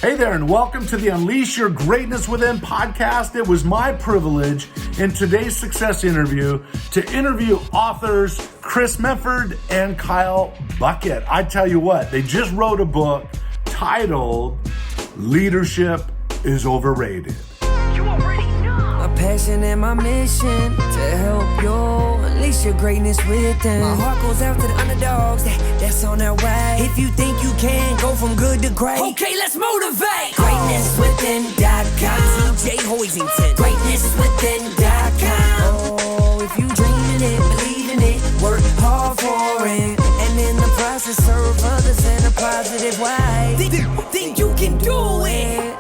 Hey there, and welcome to the Unleash Your Greatness Within podcast. It was my privilege in today's success interview to interview authors Chris Mefford and Kyle Buckett. I tell you what, they just wrote a book titled Leadership is Overrated. My passion and my mission to help you unleash your greatness within. My heart goes out to the underdogs that's on their way. If you think you can go from good to great, okay, let's motivate. GreatnessWithin.com. TJ Hoisington. GreatnessWithin.com. Oh, if you dreaming it, believe in it, work hard for it, and in the process serve others in a positive way. Think you can do it.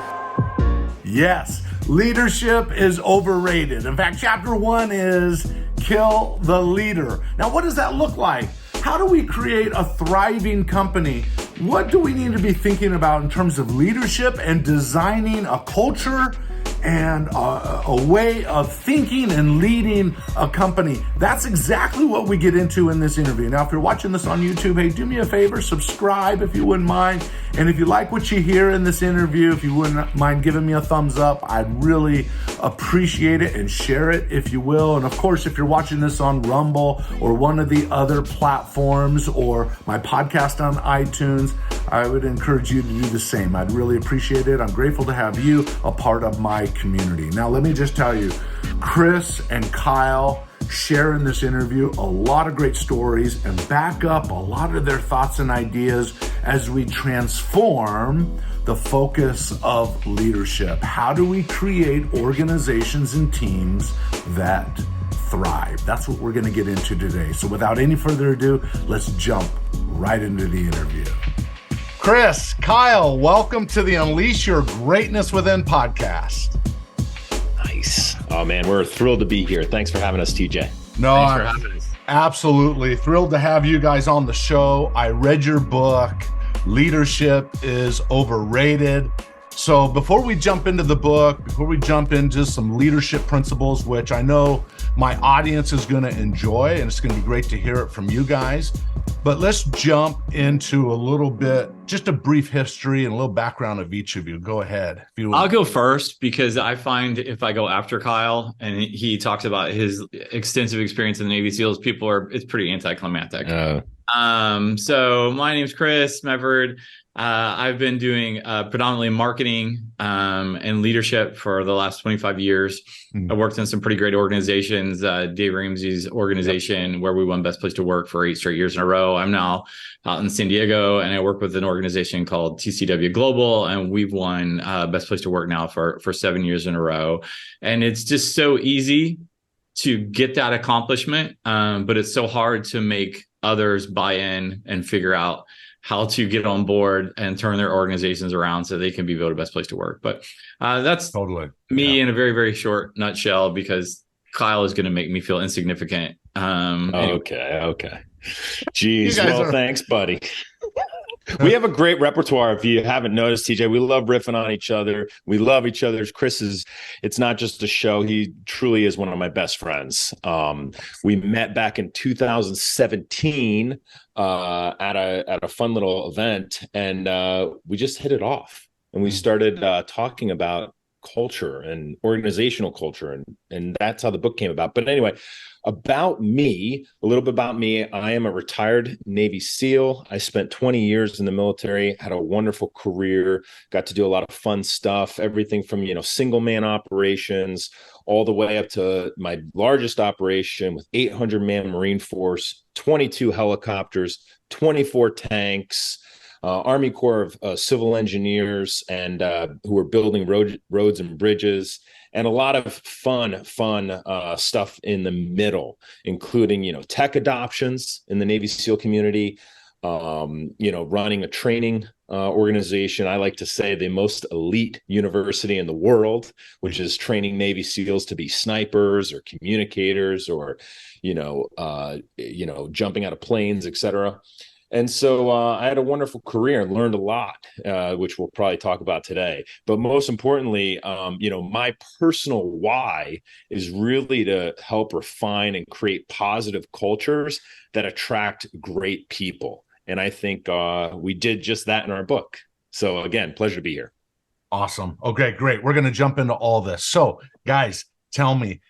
Yes, leadership is overrated. In fact, chapter 1 is Kill the Leader. Now, what does that look like? How do we create a thriving company? What do we need to be thinking about in terms of leadership and designing a culture and a way of thinking and leading a company? That's exactly what we get into in this interview. Now, if you're watching this on YouTube, hey, do me a favor, subscribe if you wouldn't mind. And if you like what you hear in this interview, if you wouldn't mind giving me a thumbs up, I'd really appreciate it, and share it if you will. And of course, if you're watching this on Rumble or one of the other platforms or my podcast on iTunes, I would encourage you to do the same. I'd really appreciate it. I'm grateful to have you a part of my community. Now, let me just tell you, Chris and Kyle share in this interview a lot of great stories and back up a lot of their thoughts and ideas as we transform the focus of leadership. How do we create organizations and teams that thrive? That's what we're going to get into today. So without any further ado, let's jump right into the interview. Chris, Kyle, welcome to the Unleash Your Greatness Within podcast. Nice. Oh man, we're thrilled to be here. Thanks for having us, TJ. No, Thanks for having us. Absolutely thrilled to have you guys on the show. I read your book, Leadership is Overrated. So before we jump into the book, before we jump into some leadership principles, which I know my audience is going to enjoy, and it's going to be great to hear it from you guys. But let's jump into a little bit, just a brief history and a little background of each of you. Go ahead. If you I'll go first, because I find if I go after Kyle and he talks about his extensive experience in the Navy SEALs, it's pretty anticlimactic. So my name's Chris Mefford. I've been doing predominantly marketing and leadership for the last 25 years. I worked in some pretty great organizations, Dave Ramsey's organization, where we won Best Place to Work for 8 straight years in a row. I'm now out in San Diego, and I work with an organization called TCW Global, and we've won Best Place to Work now for 7 years in a row. And it's just so easy to get that accomplishment, but it's so hard to make others buy in and figure out how to get on board and turn their organizations around so they can be voted best place to work. But that's totally me in a very, very short nutshell, because Kyle is going to make me feel insignificant. Okay. Geez, thanks, buddy. We have a great repertoire. If you haven't noticed, TJ, we love riffing on each other. We love each other's. It's not just a show. He truly is one of my best friends. We met back in 2017 at a fun little event, and we just hit it off. And we started talking about culture and organizational culture, and that's how the book came about. But anyway, a little bit about me. I am a retired Navy SEAL. I spent 20 years in the military, had a wonderful career, got to do a lot of fun stuff, everything from, single man operations all the way up to my largest operation with 800-man Marine Force, 22 helicopters, 24 tanks, Army Corps of Civil Engineers, and who were building roads and bridges, and a lot of fun stuff in the middle, including, tech adoptions in the Navy SEAL community, running a training organization. I like to say the most elite university in the world, which is training Navy SEALs to be snipers or communicators or, jumping out of planes, etc. And so I had a wonderful career and learned a lot, which we'll probably talk about today. But most importantly, my personal why is really to help refine and create positive cultures that attract great people. And I think we did just that in our book. So again, pleasure to be here. Awesome. Okay, great. We're going to jump into all this. So, guys, tell me,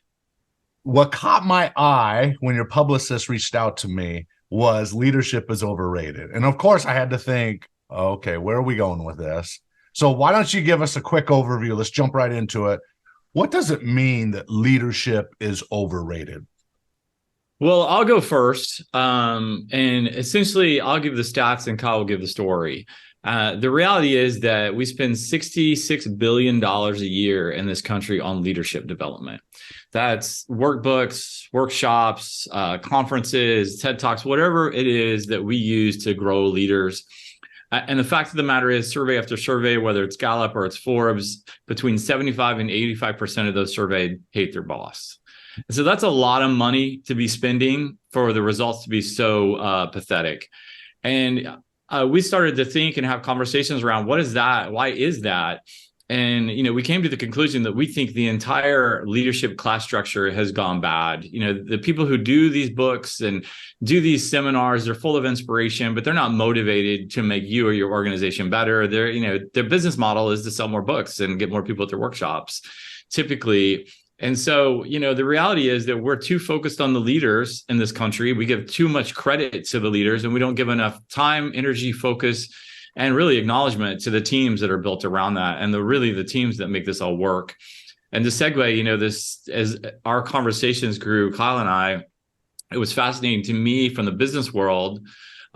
what caught my eye when your publicist reached out to me was leadership is overrated. And of course, I had to think, okay, where are we going with this? So, why don't you give us a quick overview? Let's jump right into it. What does it mean that leadership is overrated? Well, I'll go first. And essentially, I'll give the stats and Kyle will give the story. The reality is that we spend $66 billion a year in this country on leadership development. That's workbooks, workshops, conferences, TED Talks, whatever it is that we use to grow leaders. And the fact of the matter is, survey after survey, whether it's Gallup or it's Forbes, between 75 and 85% of those surveyed hate their boss. So that's a lot of money to be spending for the results to be so pathetic. And we started to think and have conversations around what is that? Why is that? And, we came to the conclusion that we think the entire leadership class structure has gone bad. The people who do these books and do these seminars, they're full of inspiration, but they're not motivated to make you or your organization better. Their business model is to sell more books and get more people at their workshops, typically. And so, the reality is that we're too focused on the leaders in this country. We give too much credit to the leaders, and we don't give enough time, energy, focus, and really acknowledgement to the teams that are built around that, and the teams that make this all work. And to segue, this as our conversations grew, Kyle and I, it was fascinating to me from the business world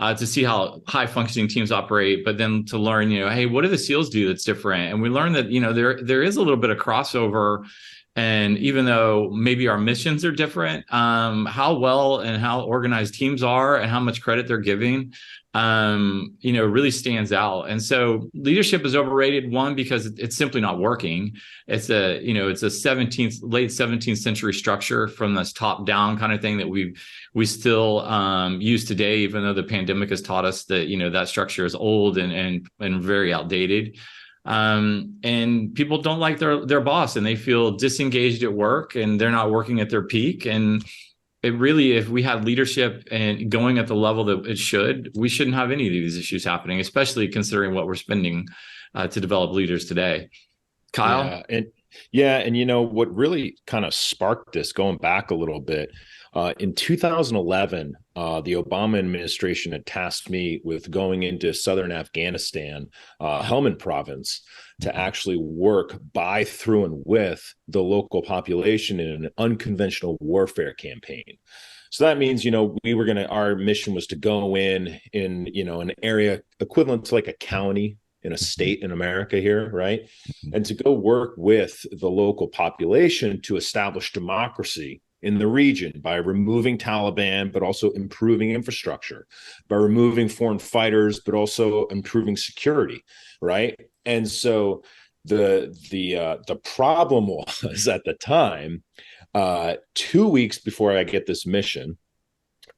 to see how high functioning teams operate, but then to learn, hey, what do the SEALs do that's different? And we learned that, there is a little bit of crossover. And even though maybe our missions are different, how well and how organized teams are and how much credit they're giving, really stands out. And so leadership is overrated, one, because it's simply not working. It's a late 17th century structure from this top down kind of thing that we still use today, even though the pandemic has taught us that, that structure is old and very outdated. And people don't like their boss, and they feel disengaged at work, and they're not working at their peak. And it really, if we had leadership and going at the level that it should, we shouldn't have any of these issues happening, especially considering what we're spending to develop leaders today. Kyle? And what really kind of sparked this, going back a little bit, in 2011, the Obama administration had tasked me with going into southern Afghanistan, Helmand province, to actually work by, through, and with the local population in an unconventional warfare campaign. So that means, our mission was to go in, an area equivalent to like a county in a state in America here, right? And to go work with the local population to establish democracy in the region by removing Taliban, but also improving infrastructure, by removing foreign fighters, but also improving security, right? And so the problem was, at the time, 2 weeks before I get this mission,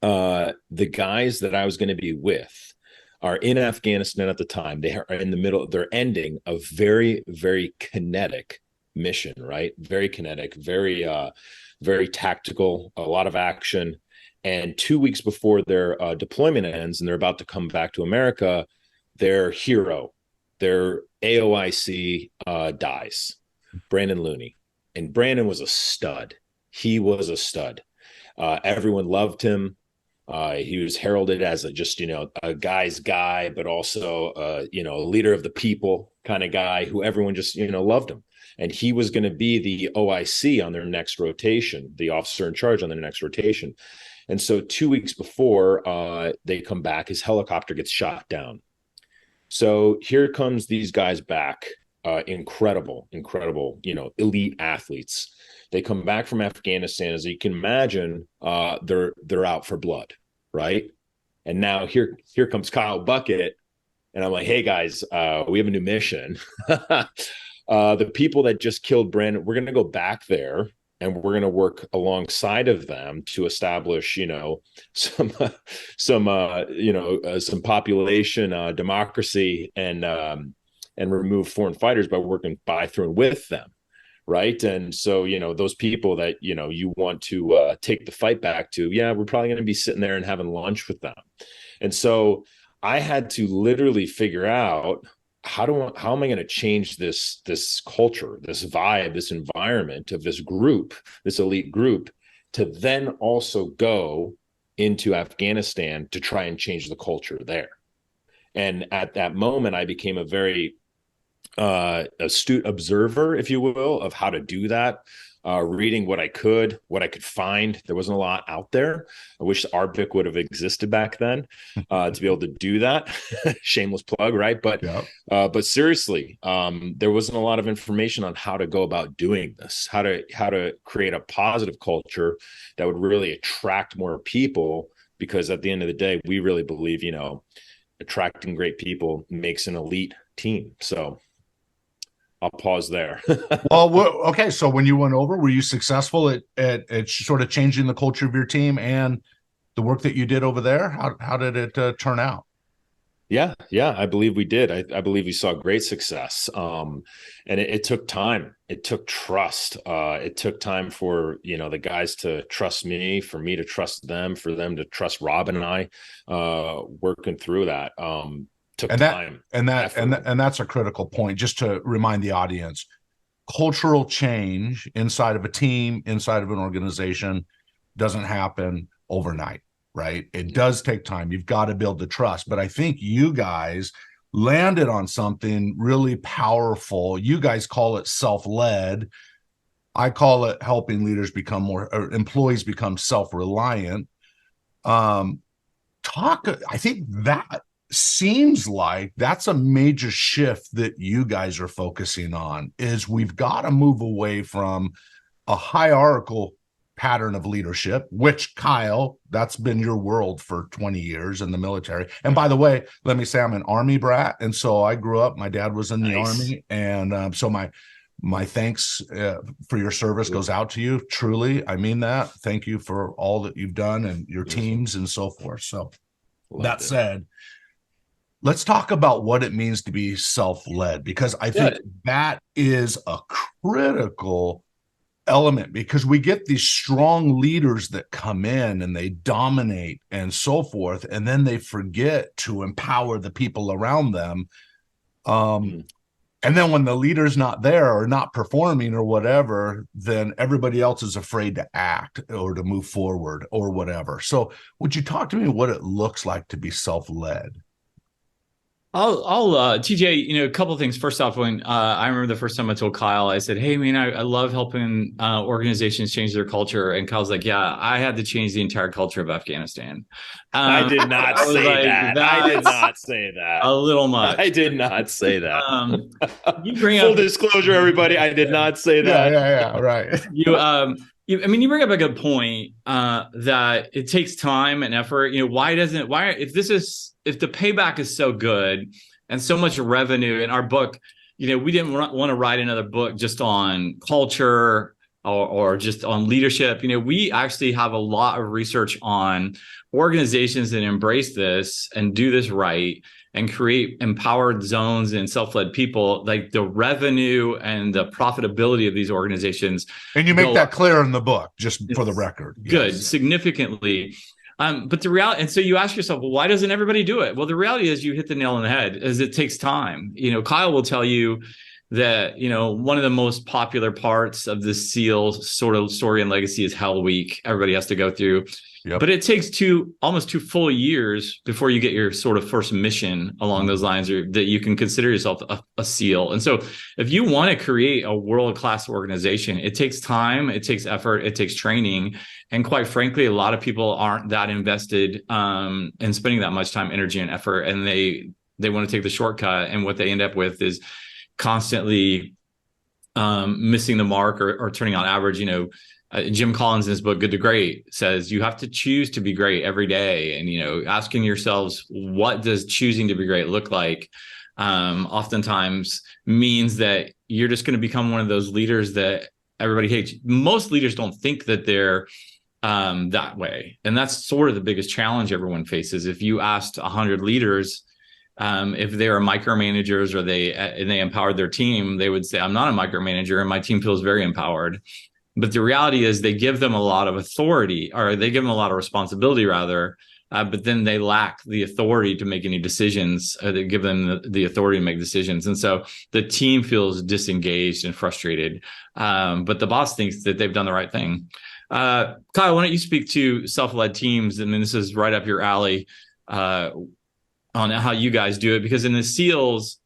the guys that I was going to be with are in Afghanistan at the time. They are in the middle, they're ending a very, very kinetic mission, right? Very kinetic, very tactical, a lot of action. And 2 weeks before their deployment ends and they're about to come back to America, their hero, their AOIC dies, Brandon Looney. And Brandon was a stud. He was a stud. Everyone loved him. He was heralded as a guy's guy, but also, a leader of the people kind of guy who everyone just, loved him. And he was going to be the OIC on their next rotation, the officer in charge on their next rotation. And so 2 weeks before they come back, his helicopter gets shot down. So here comes these guys back, incredible, elite athletes. They come back from Afghanistan. As you can imagine, they're out for blood, right? And now here comes Kyle Buckett. And I'm like, hey guys, we have a new mission. The people that just killed Brandon, we're going to go back there and we're going to work alongside of them to establish, some population democracy and remove foreign fighters by working by, through, and with them, right? And so, those people that you want to take the fight back to, we're probably going to be sitting there and having lunch with them. And so I had to literally figure out how am I going to change this culture, this vibe, this environment of this group, this elite group, to then also go into Afghanistan to try and change the culture there. And at that moment, I became a very astute observer, if you will, of how to do that. Reading what I could find. There wasn't a lot out there. I wish ARBIC would have existed back then to be able to do that. Shameless plug, right? But seriously, there wasn't a lot of information on how to go about doing this, how to create a positive culture that would really attract more people. Because at the end of the day, we really believe, attracting great people makes an elite team. So I'll pause there. Well, okay. So when you went over, were you successful at sort of changing the culture of your team and the work that you did over there? How did it turn out? Yeah, I believe we did. I believe we saw great success. And it took time. It took trust. It took time for, the guys to trust me, for me to trust them, for them to trust Rob and I, working through that. Took time. And that's a critical point, just to remind the audience. Cultural change inside of a team, inside of an organization, doesn't happen overnight, right? It does take time. You've got to build the trust. But I think you guys landed on something really powerful. You guys call it self-led. I call it helping leaders become employees become self-reliant. I think that seems like that's a major shift that you guys are focusing on. Is we've got to move away from a hierarchical pattern of leadership, which, Kyle, that's been your world for 20 years in the military. And by the way, let me say I'm an Army brat, and so I grew up, my dad was in the Army, and so my thanks for your service goes out to you. Truly, I mean that. Thank you for all that you've done and your teams and so forth. So that said, let's talk about what it means to be self-led, because I think that is a critical element, because we get these strong leaders that come in and they dominate and so forth, and then they forget to empower the people around them. And then when the leader's not there or not performing or whatever, then everybody else is afraid to act or to move forward or whatever. So would you talk to me what it looks like to be self-led? I'll TJ, a couple of things. First off, when I remember the first time I told Kyle, I said, hey, man, I love helping organizations change their culture. And Kyle's like, yeah, I had to change the entire culture of Afghanistan. I did not say that. I did not say that. A little much. I did not say that. You bring Full disclosure, everybody, I did not say that. Yeah, right. You bring up a good point that it takes time and effort. If the payback is so good and so much revenue in our book, we didn't want to write another book just on culture or just on leadership. We actually have a lot of research on organizations that embrace this and do this right and create empowered zones and self-led people. Like the revenue and the profitability of these organizations. And you make that clear in the book, just for the record. Good, significantly. But the reality, and so you ask yourself, well, why doesn't everybody do it? Well, the reality is you hit the nail on the head, is it takes time. Kyle will tell you that, one of the most popular parts of the SEAL sort of story and legacy is Hell Week. Everybody has to go through. Yep. But it takes almost 2 full years before you get your sort of first mission along those lines, or that you can consider yourself a SEAL. And so if you want to create a world-class organization, it takes time, it takes effort, it takes training. And quite frankly, a lot of people aren't that invested in spending that much time, energy, and effort. And they want to take the shortcut. And what they end up with is constantly missing the mark or turning on average. Jim Collins in his book, Good to Great, says you have to choose to be great every day. And, asking yourselves, what does choosing to be great look like? Oftentimes means that you're just going to become one of those leaders that everybody hates. Most leaders don't think that they're that way. And that's sort of the biggest challenge everyone faces. If you asked 100 leaders, if they are micromanagers or they empowered their team, they would say, I'm not a micromanager and my team feels very empowered. But the reality is they give them a lot of authority, or they give them a lot of responsibility rather, but then they lack the authority to make any decisions. They give them the authority to make decisions. And so the team feels disengaged and frustrated. But the boss thinks that they've done the right thing. Kyle, why don't you speak to self-led teams? And then this is right up your alley on how you guys do it. Because in the SEALs,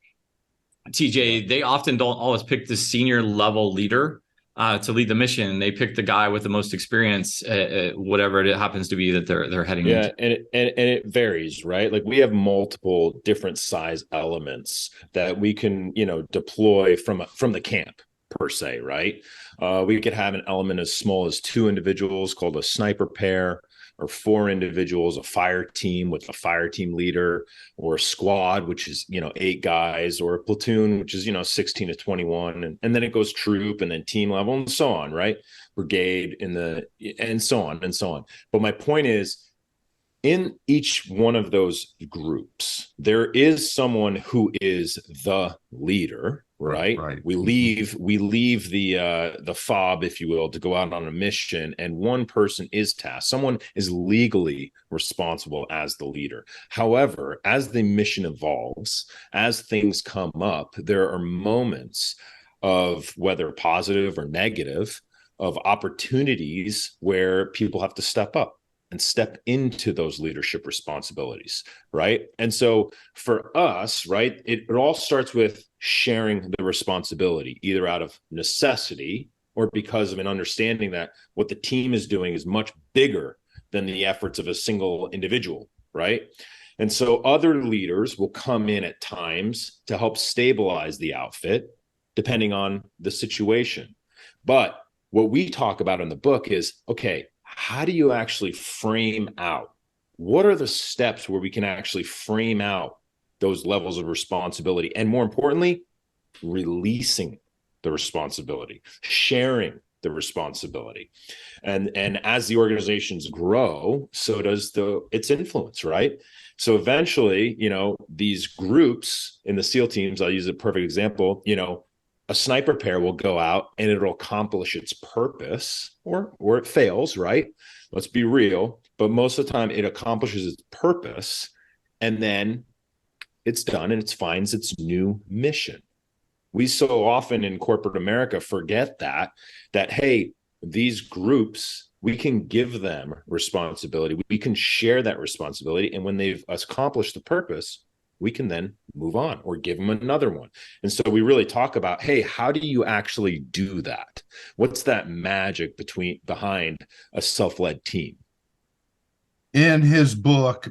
TJ, they often don't always pick the senior level leader to lead the mission. They pick the guy with the most experience, whatever it happens to be that they're heading into. And it varies, right? Like we have multiple different size elements that we can, deploy from the camp per se, right? We could have an element as small as 2 individuals called a sniper pair, or 4 individuals, a fire team with a fire team leader, or a squad, which is, 8 guys, or a platoon, which is, 16 to 21. And then it goes troop and then team level and so on, right? Brigade and so on and so on. But my point is, in each one of those groups, there is someone who is the leader, right? We leave the fob, if you will, to go out on a mission, and one person is tasked. Someone is legally responsible as the leader. However, as the mission evolves, as things come up, there are moments of, whether positive or negative, of opportunities where people have to step up and step into those leadership responsibilities, right? And so for us, right, it all starts with sharing the responsibility, either out of necessity or because of an understanding that what the team is doing is much bigger than the efforts of a single individual, right? And so other leaders will come in at times to help stabilize the outfit, depending on the situation. But what we talk about in the book is, okay, how do you actually frame out? What are the steps where we can actually frame out those levels of responsibility? And more importantly, releasing the responsibility, sharing the responsibility. And as the organizations grow, so does its influence, right? So eventually, these groups in the SEAL teams, I'll use a perfect example, a sniper pair will go out and it'll accomplish its purpose, or it fails, right? Let's be real. But most of the time it accomplishes its purpose, and then it's done and it finds its new mission. We so often in corporate America forget that, hey, these groups, we can give them responsibility. We can share that responsibility. And when they've accomplished the purpose, we can then move on or give them another one. And so we really talk about, hey, how do you actually do that? What's that magic behind a self-led team? In his book,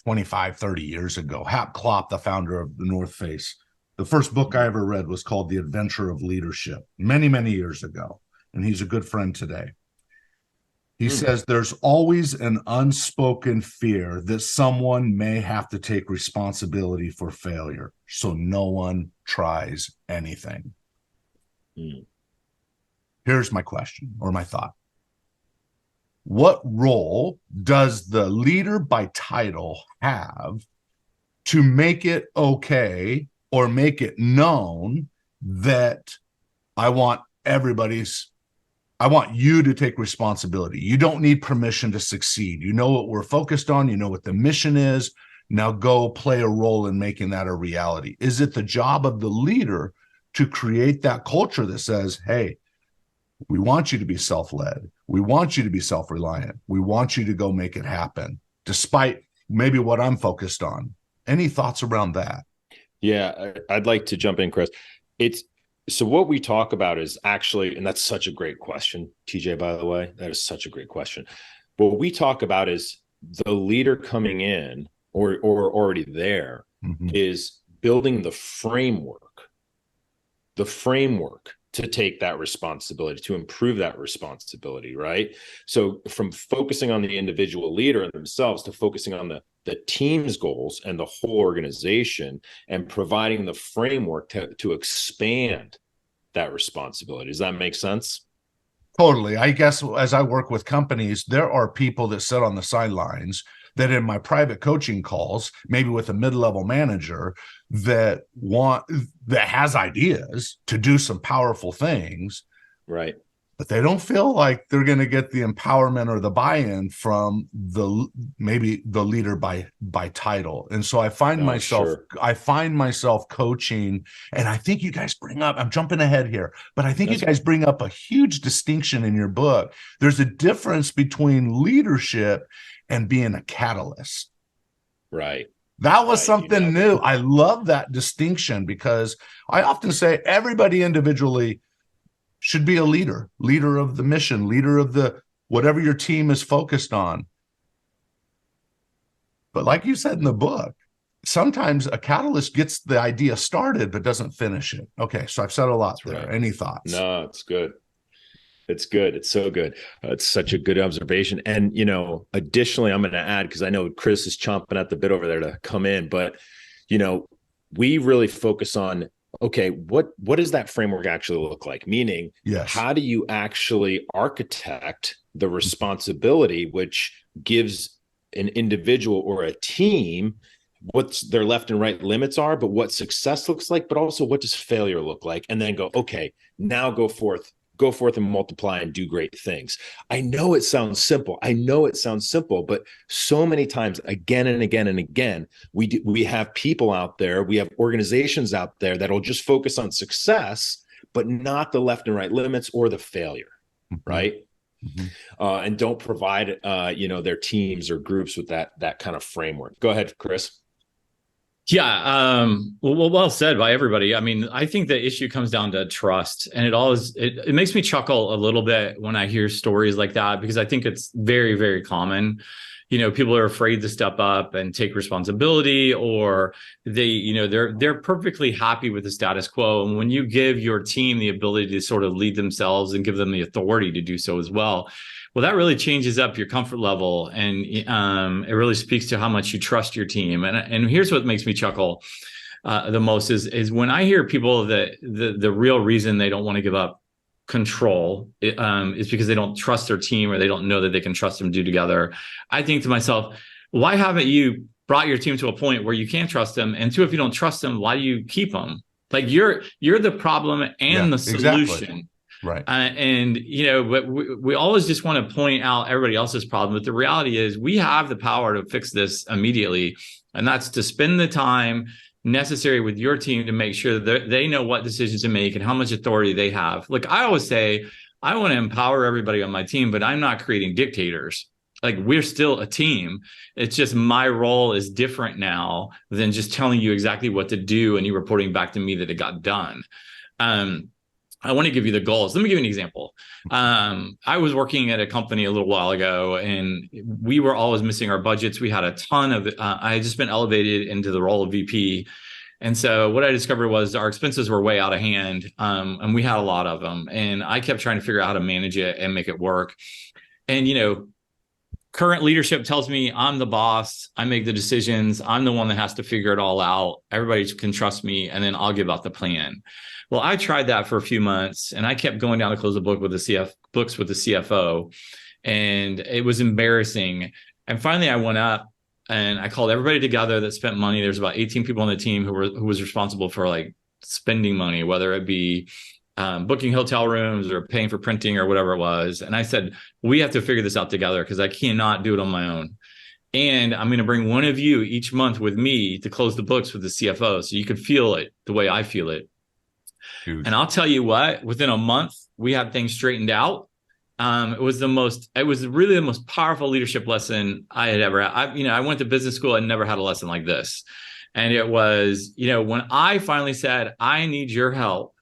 25, 30 years ago, Hap Klopp, the founder of the North Face, the first book I ever read was called The Adventure of Leadership, many, many years ago. And he's a good friend today. He says there's always an unspoken fear that someone may have to take responsibility for failure, so no one tries anything. Here's my question or my thought. What role does the leader by title have to make it okay or make it known that I want you to take responsibility. You don't need permission to succeed. You know what we're focused on. You know what the mission is. Now go play a role in making that a reality. Is it the job of the leader to create that culture that says, hey, we want you to be self-led. We want you to be self-reliant. We want you to go make it happen, despite maybe what I'm focused on. Any thoughts around that? Yeah, I'd like to jump in, Chris. So what we talk about is actually, and that's such a great question, TJ, by the way, that is such a great question. What we talk about is the leader coming in or already there is building the framework to take that responsibility, to improve that responsibility, right? So from focusing on the individual leader and themselves to focusing on the team's goals and the whole organization, and providing the framework to expand that responsibility. Does that make sense? Totally. I guess as I work with companies, there are people that sit on the sidelines that in my private coaching calls, maybe with a mid-level manager that has ideas to do some powerful things. Right. but they don't feel like they're going to get the empowerment or the buy-in from maybe the leader by title. And so I find myself coaching, and I think you guys bring up, I'm jumping ahead here, but I think you guys bring up a huge distinction in your book. There's a difference between leadership and being a catalyst. Right. That was something new. I love that distinction, because I often say everybody individually should be a leader of the mission, leader of the whatever your team is focused on. But like you said in the book, sometimes a catalyst gets the idea started but doesn't finish it. Okay, so I've said a lot there. Right. Any thoughts? No, it's good. It's good. It's so good. It's such a good observation. And, additionally, I'm going to add, because I know Chris is chomping at the bit over there to come in, but, we really focus on, okay, what does that framework actually look like? Meaning, how do you actually architect the responsibility, which gives an individual or a team what their left and right limits are, but what success looks like, but also what does failure look like? And then go, okay, now go forth and multiply and do great things. I know it sounds simple. But so many times, again and again and again, we have people out there, we have organizations out there that'll just focus on success, but not the left and right limits or the failure, right? And don't provide, their teams or groups with that kind of framework. Go ahead, Chris. Yeah. Well said by everybody. I mean, I think the issue comes down to trust, and it makes me chuckle a little bit when I hear stories like that, because I think it's very, very common. People are afraid to step up and take responsibility, or they're perfectly happy with the status quo. And when you give your team the ability to sort of lead themselves and give them the authority to do so as well, that really changes up your comfort level, and it really speaks to how much you trust your team. And here's what makes me chuckle the most is when I hear people that the real reason they don't want to give up control is because they don't trust their team, or they don't know that they can trust them to do together. I think to myself, why haven't you brought your team to a point where you can trust them? And two, if you don't trust them, why do you keep them? Like you're the problem and the solution. Exactly. Right. But we always just want to point out everybody else's problem. But the reality is we have the power to fix this immediately. And that's to spend the time necessary with your team to make sure that they know what decisions to make and how much authority they have. Like I always say, I want to empower everybody on my team, but I'm not creating dictators. Like we're still a team. It's just my role is different now than just telling you exactly what to do and you reporting back to me that it got done. I want to give you the goals. Let me give you an example. I was working at a company a little while ago, and we were always missing our budgets. We had a ton of, I had just been elevated into the role of VP. And so what I discovered was our expenses were way out of hand, and we had a lot of them. And I kept trying to figure out how to manage it and make it work. And, current leadership tells me I'm the boss. I make the decisions. I'm the one that has to figure it all out. Everybody can trust me, and then I'll give out the plan. Well, I tried that for a few months, and I kept going down to close the book with the books with the CFO, and it was embarrassing. And finally, I went up and I called everybody together that spent money. There's about 18 people on the team who was responsible for like spending money, whether it be booking hotel rooms or paying for printing or whatever it was. And I said, we have to figure this out together because I cannot do it on my own. And I'm going to bring one of you each month with me to close the books with the CFO so you can feel it the way I feel it. Huge. And I'll tell you what, within a month, we had things straightened out. It was really the most powerful leadership lesson I had ever had. I went to business school and never had a lesson like this. And it was, when I finally said, I need your help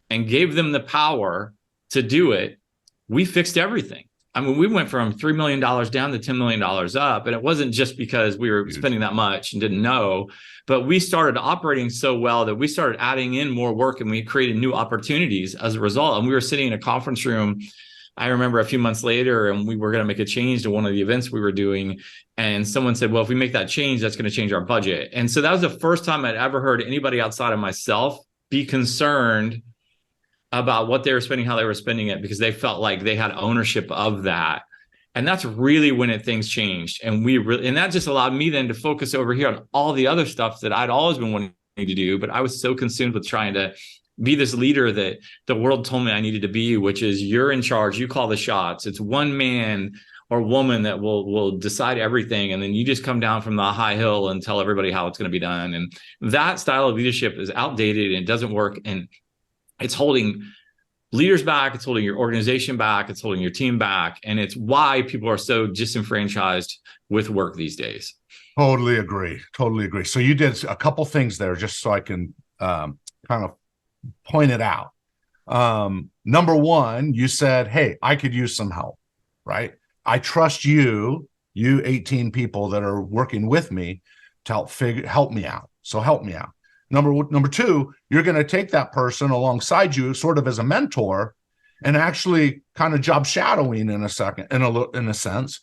and gave them the power to do it, we fixed everything. I mean, we went from $3 million down to $10 million up. And it wasn't just because we were spending that much and didn't know, but we started operating so well that we started adding in more work and we created new opportunities as a result. And we were sitting in a conference room, I remember a few months later, and we were going to make a change to one of the events we were doing. And someone said, well, if we make that change, that's going to change our budget. And so that was the first time I'd ever heard anybody outside of myself be concerned about what they were spending, how they were spending it, because they felt like they had ownership of that. And that's really when things changed. And that just allowed me then to focus over here on all the other stuff that I'd always been wanting to do. But I was so consumed with trying to be this leader that the world told me I needed to be, which is you're in charge, you call the shots. It's one man or woman that will decide everything, and then you just come down from the high hill and tell everybody how it's going to be done. And that style of leadership is outdated and it doesn't work, and it's holding leaders back, it's holding your organization back, it's holding your team back, and it's why people are so disenfranchised with work these days. Totally agree. So you did a couple things there just so I can kind of point it out. Number one, you said, hey, I could use some help, right? I trust you 18 people that are working with me to help me out. So help me out. Number two, you're going to take that person alongside you sort of as a mentor and actually kind of job shadowing in a sense,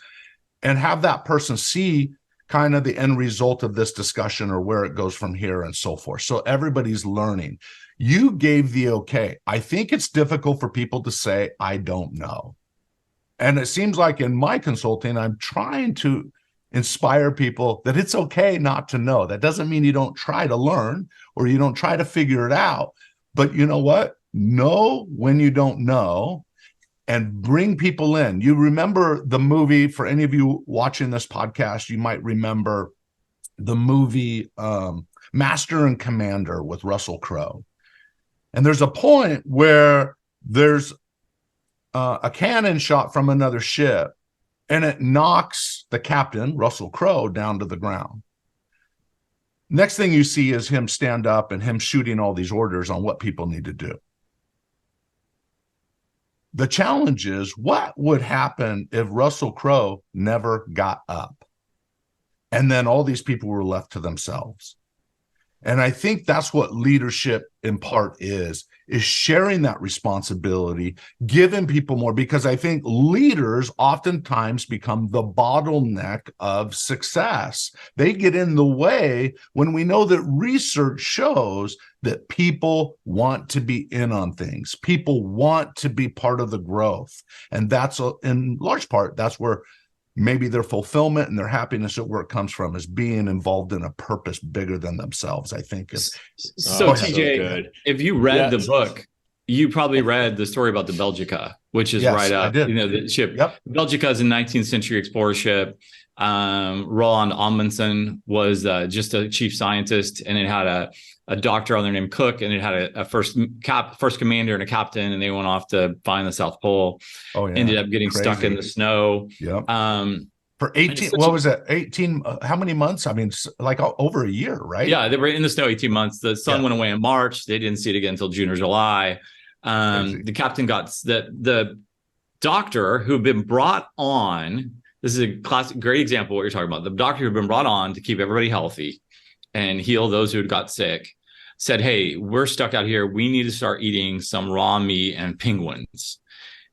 and have that person see kind of the end result of this discussion or where it goes from here and so forth. So everybody's learning. You gave the okay. I think it's difficult for people to say, I don't know. And it seems like in my consulting, I'm trying to inspire people that it's okay not to know. That doesn't mean you don't try to learn or you don't try to figure it out. But you know what? Know when you don't know and bring people in. You remember the movie, for any of you watching this podcast, you might remember the movie Master and Commander with Russell Crowe. And there's a point where there's a cannon shot from another ship, and it knocks the captain, Russell Crowe, down to the ground. Next thing you see is him stand up and him shooting all these orders on what people need to do. The challenge is, what would happen if Russell Crowe never got up? And then all these people were left to themselves. And I think that's what leadership in part is sharing that responsibility, giving people more, because I think leaders oftentimes become the bottleneck of success. They get in the way when we know that research shows that people want to be in on things. People want to be part of the growth. And that's in large part, that's where maybe their fulfillment and their happiness at work comes from, is being involved in a purpose bigger than themselves, I think. So TJ, if you read the book, you probably read the story about the Belgica, which is right up, the ship. Yep. Belgica is a 19th century explorer ship. Roland Amundsen was just a chief scientist, and it had a doctor on there named Cook, and it had a first commander and a captain, and they went off to find the South Pole. Ended up getting stuck in the snow. For 18, what was it? 18, how many months? I mean, like over a year, right? Yeah, they were in the snow 18 months. The sun went away in March. They didn't see it again until June or July. The captain got the doctor who'd been brought on. This is a classic, great example of what you're talking about. The doctor who had been brought on to keep everybody healthy and heal those who had got sick said, hey, we're stuck out here. We need to start eating some raw meat and penguins.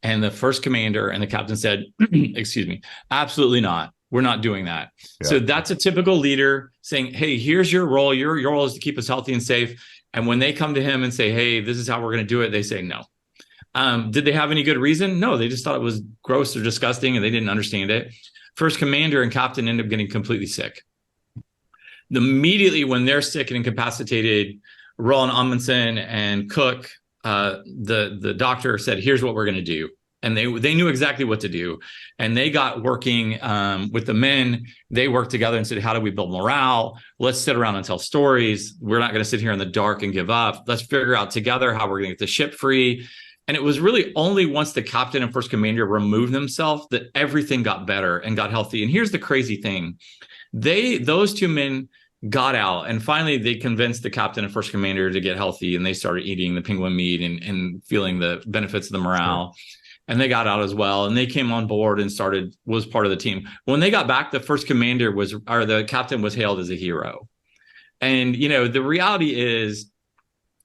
And the first commander and the captain said, excuse me, absolutely not. We're not doing that. Yeah. So that's a typical leader saying, hey, here's your role. Your role is to keep us healthy and safe. And when they come to him and say, hey, this is how we're going to do it, they say no. Did they have any good reason? No, they just thought it was gross or disgusting and they didn't understand it. First commander and captain ended up getting completely sick. Immediately when they're sick and incapacitated, Roland Amundsen and Cook, the doctor, said, here's what we're going to do. And they knew exactly what to do. And they got working with the men. They worked together and said, how do we build morale? Let's sit around and tell stories. We're not going to sit here in the dark and give up. Let's figure out together how we're going to get the ship free. And it was really only once the captain and first commander removed themselves that everything got better and got healthy. And here's the crazy thing. Those two men got out, and finally they convinced the captain and first commander to get healthy, and they started eating the penguin meat and feeling the benefits of the morale. Sure. And they got out as well, and they came on board and was part of the team. When they got back, the first commander the captain was hailed as a hero. And, the reality is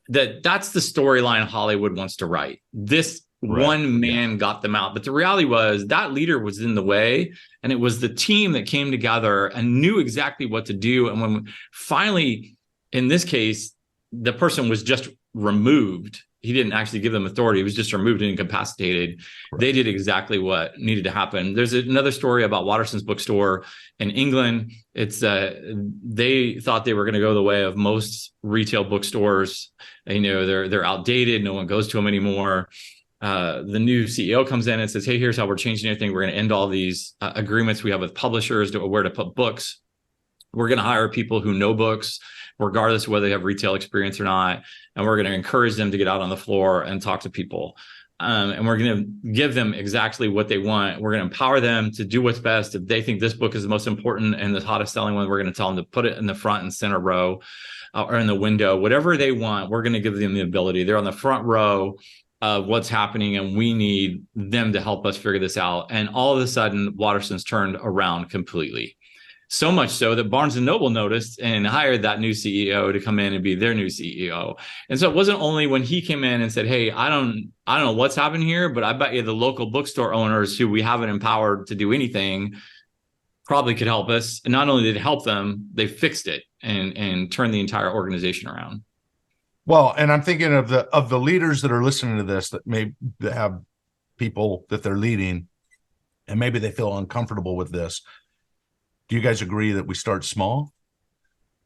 that's the storyline Hollywood wants to write. This one man got them out. But the reality was that leader was in the way, and it was the team that came together and knew exactly what to do. And when finally, in this case, the person was just removed, he didn't actually give them authority. He was just removed and incapacitated. Right. They did exactly what needed to happen. There's another story about Waterson's bookstore in England. It's they thought they were going to go the way of most retail bookstores. You know, they're outdated. No one goes to them anymore. The new CEO comes in and says, hey, here's how we're changing everything. We're going to end all these agreements we have with publishers to where to put books. We're going to hire people who know books, regardless of whether they have retail experience or not. And we're going to encourage them to get out on the floor and talk to people. And we're going to give them exactly what they want. We're going to empower them to do what's best. If they think this book is the most important and the hottest selling one, we're going to tell them to put it in the front and center row or in the window, whatever they want. We're going to give them the ability. They're on the front row of what's happening, and we need them to help us figure this out. And all of a sudden, Waterson's turned around completely. So much so that Barnes & Noble noticed and hired that new CEO to come in and be their new CEO. And so it wasn't only when he came in and said, hey, I don't know what's happening here, but I bet you the local bookstore owners who we haven't empowered to do anything probably could help us. And not only did it help them, they fixed it and turned the entire organization around. Well, and I'm thinking of the leaders that are listening to this that have people that they're leading, and maybe they feel uncomfortable with this. Do you guys agree that we start small?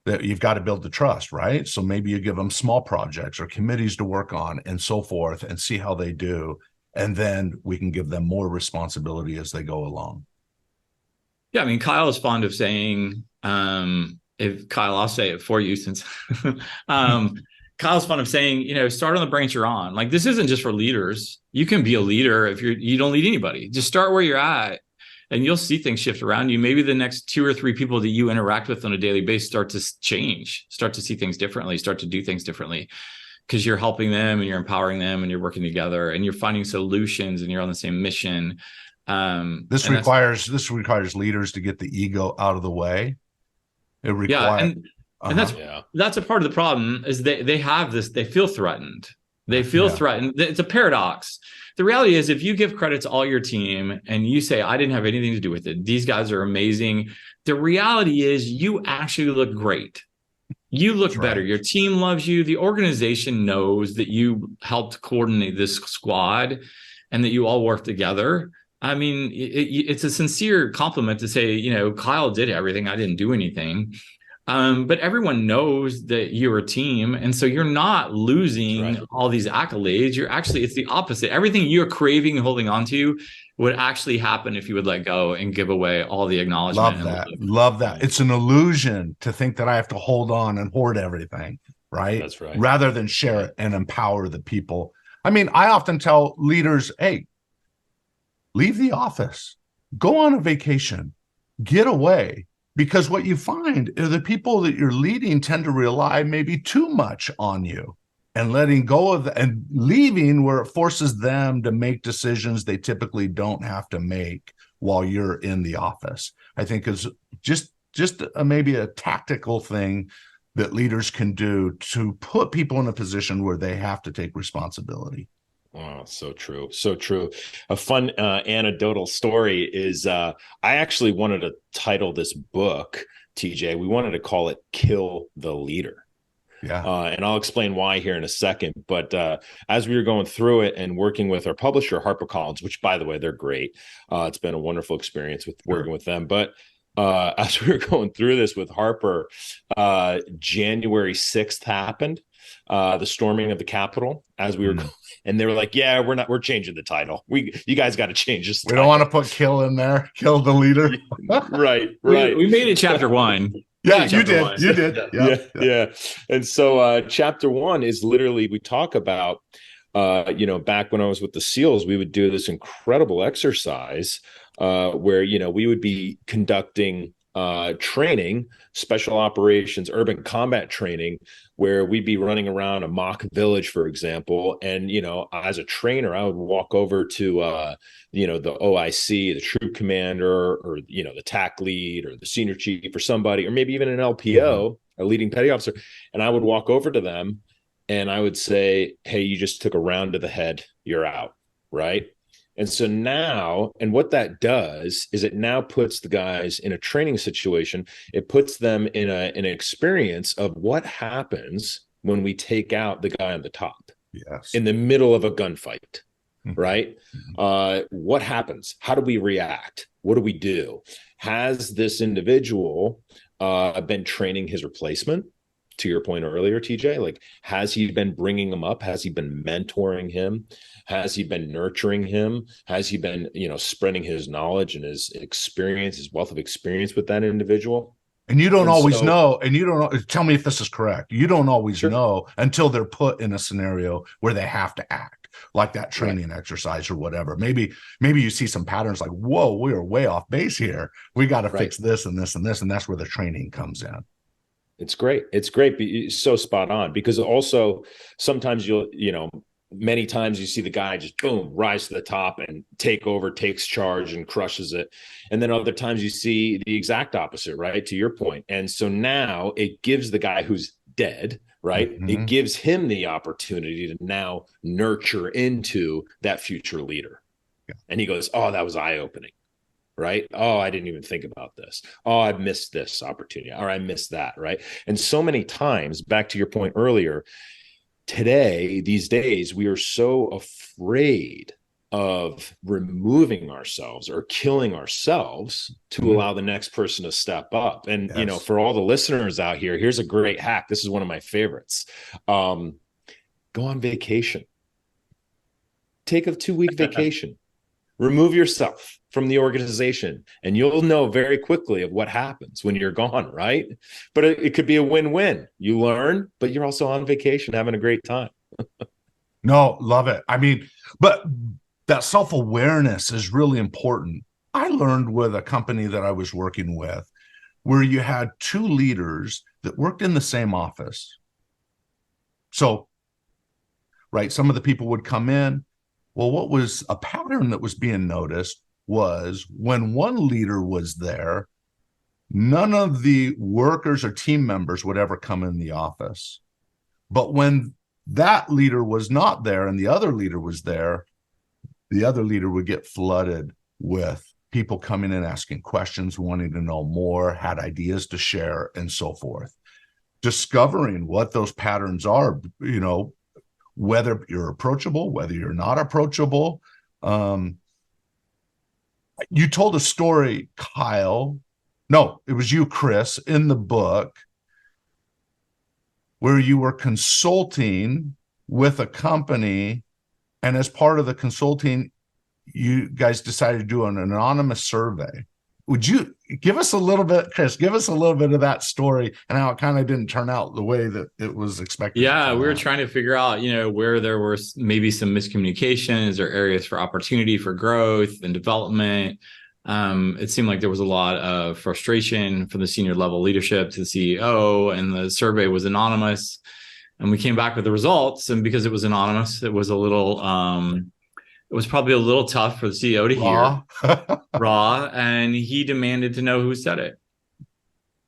That you've got to build the trust, right? So maybe you give them small projects or committees to work on and so forth and see how they do. And then we can give them more responsibility as they go along. Yeah, I mean, Kyle is fond of saying, if Kyle, I'll say it for you since Kyle's fond of saying, you know, start on the branch you're on. Like, this isn't just for leaders. You can be a leader if you don't lead anybody. Just start where you're at. And you'll see things shift around you. Maybe the next 2 or 3 people that you interact with on a daily basis start to change, start to see things differently, start to do things differently, because you're helping them and you're empowering them and you're working together and you're finding solutions and you're on the same mission. This requires leaders to get the ego out of the way. It requires, and that's a part of the problem is they have this. They feel threatened. They feel threatened. It's a paradox. The reality is, if you give credit to all your team and you say, I didn't have anything to do with it, these guys are amazing. The reality is you actually look great. You look better. Your team loves you. The organization knows that you helped coordinate this squad and that you all work together. I mean, it's a sincere compliment to say, you know, Kyle did everything. I didn't do anything. But everyone knows that you're a team. And so you're not losing all these accolades. It's the opposite. Everything you're craving and holding on to would actually happen if you would let go and give away all the acknowledgement. Love that. It's an illusion to think that I have to hold on and hoard everything, right? That's right. Rather than share it and empower the people. I mean, I often tell leaders, hey, leave the office, go on a vacation, get away. Because what you find is the people that you're leading tend to rely maybe too much on you, and letting go of and leaving where it forces them to make decisions they typically don't have to make while you're in the office. I think is just maybe a tactical thing that leaders can do to put people in a position where they have to take responsibility. Oh, so true. So true. A fun anecdotal story is I actually wanted to title this book, TJ. We wanted to call it Kill the Leader. Yeah. And I'll explain why here in a second. But as we were going through it and working with our publisher, HarperCollins, which, by the way, they're great. It's been a wonderful experience with working with them. But as we were going through this with Harper, January 6th happened. The storming of the Capitol as we were going, and they were like, yeah, we're changing the title. You guys got to change this. We don't want to put kill in there. Kill the leader. Right. We made it chapter 1. Yeah, you did. Yeah. And so chapter 1 is literally, we talk about, back when I was with the SEALs, we would do this incredible exercise where, we would be conducting training, special operations, urban combat training, where we'd be running around a mock village, for example. And, as a trainer, I would walk over to, the OIC, the troop commander, or, the TAC lead or the senior chief or somebody, or maybe even an LPO, a leading petty officer. And I would walk over to them and I would say, hey, you just took a round to the head, you're out. Right. And so now, and what that does is it now puts the guys in a training situation. It puts them in an experience of what happens when we take out the guy on the top. Yes. in the middle of a gunfight, Mhm. right? What happens? How do we react? What do we do? Has this individual been training his replacement? To your point earlier, TJ, like, has he been bringing him up? Has he been mentoring him? Has he been nurturing him? Has he been, spreading his knowledge and his experience, his wealth of experience with that individual? And you don't And always so, know, and you don't know, tell me if this is correct. You don't always sure, know until they're put in a scenario where they have to act, like that right, training exercise or whatever. Maybe you see some patterns like, whoa, we are way off base here. We got to right. fix this and this and this. And that's where the training comes in. It's great. It's great. It's so spot on, because also sometimes many times you see the guy just boom, rise to the top and take over, takes charge and crushes it. And then other times you see the exact opposite, right? To your point. And so now it gives the guy who's dead, right? Mm-hmm. It gives him the opportunity to now nurture into that future leader. Yeah. And he goes, oh, that was eye-opening. Right? Oh, I didn't even think about this. Oh, I missed this opportunity, or I missed that. Right. And so many times, back to your point earlier, these days, we are so afraid of removing ourselves or killing ourselves to allow the next person to step up. And, Yes. For all the listeners out here, here's a great hack. This is one of my favorites. Go on vacation. Take a 2-week vacation. Remove yourself from the organization, and you'll know very quickly of what happens when you're gone, right? But it could be a win-win. You learn, but you're also on vacation having a great time. No, love it. I mean, but that self-awareness is really important. I learned with a company that I was working with where you had 2 leaders that worked in the same office. So, right, some of the people would come in. Well, what was a pattern that was being noticed was when one leader was there, none of the workers or team members would ever come in the office. But when that leader was not there and the other leader was there, the other leader would get flooded with people coming in, asking questions, wanting to know more, had ideas to share, and so forth. Discovering what those patterns are, whether you're approachable, whether you're not approachable. You told a story, Kyle. No, it was you, Chris, in the book where you were consulting with a company, and as part of the consulting, you guys decided to do an anonymous survey. Would you give us a little bit, Chris, give us a little bit of that story and how it kind of didn't turn out the way that it was expected? Yeah, we were trying to figure out, where there were maybe some miscommunications or areas for opportunity for growth and development. It seemed like there was a lot of frustration from the senior level leadership to the CEO, and the survey was anonymous. And we came back with the results, and because it was anonymous, it was it was probably a little tough for the CEO to hear, raw, and he demanded to know who said it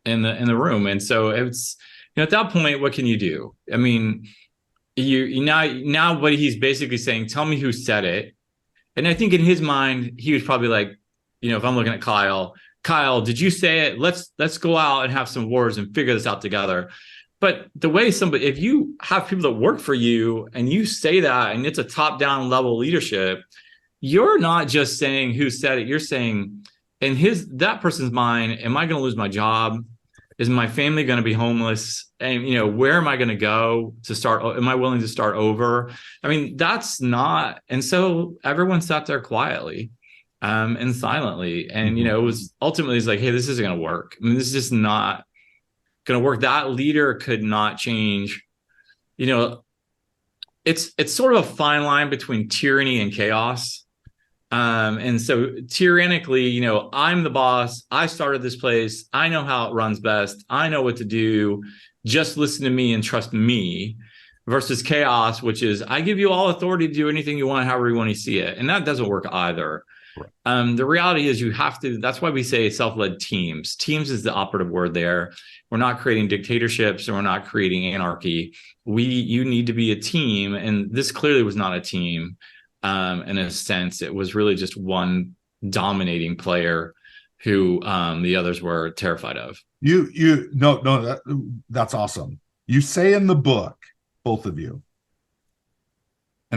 in the room. And so it's, at that point, what can you do? I mean, you now what he's basically saying, tell me who said it. And I think in his mind, he was probably like, if I'm looking at Kyle, did you say it? Let's go out and have some words and figure this out together. But the way if you have people that work for you and you say that, and it's a top-down level leadership, you're not just saying who said it. You're saying, in that person's mind, am I going to lose my job? Is my family going to be homeless? And, where am I going to go to start? Am I willing to start over? I mean, that's not. And so everyone sat there quietly and silently. And, it was ultimately, it's like, hey, this isn't going to work. I mean, this is just not going to work. That leader could not change. It's sort of a fine line between tyranny and chaos. And so tyrannically, I'm the boss. I started this place. I know how it runs best. I know what to do. Just listen to me and trust me, versus chaos, which is I give you all authority to do anything you want, however you want to see it. And that doesn't work either. Right. The reality is you have to, that's why we say self-led teams. Teams is the operative word there. We're not creating dictatorships and we're not creating anarchy. You need to be a team. And this clearly was not a team. In a sense, it was really just one dominating player who the others were terrified of. That's awesome. You say in the book, both of you,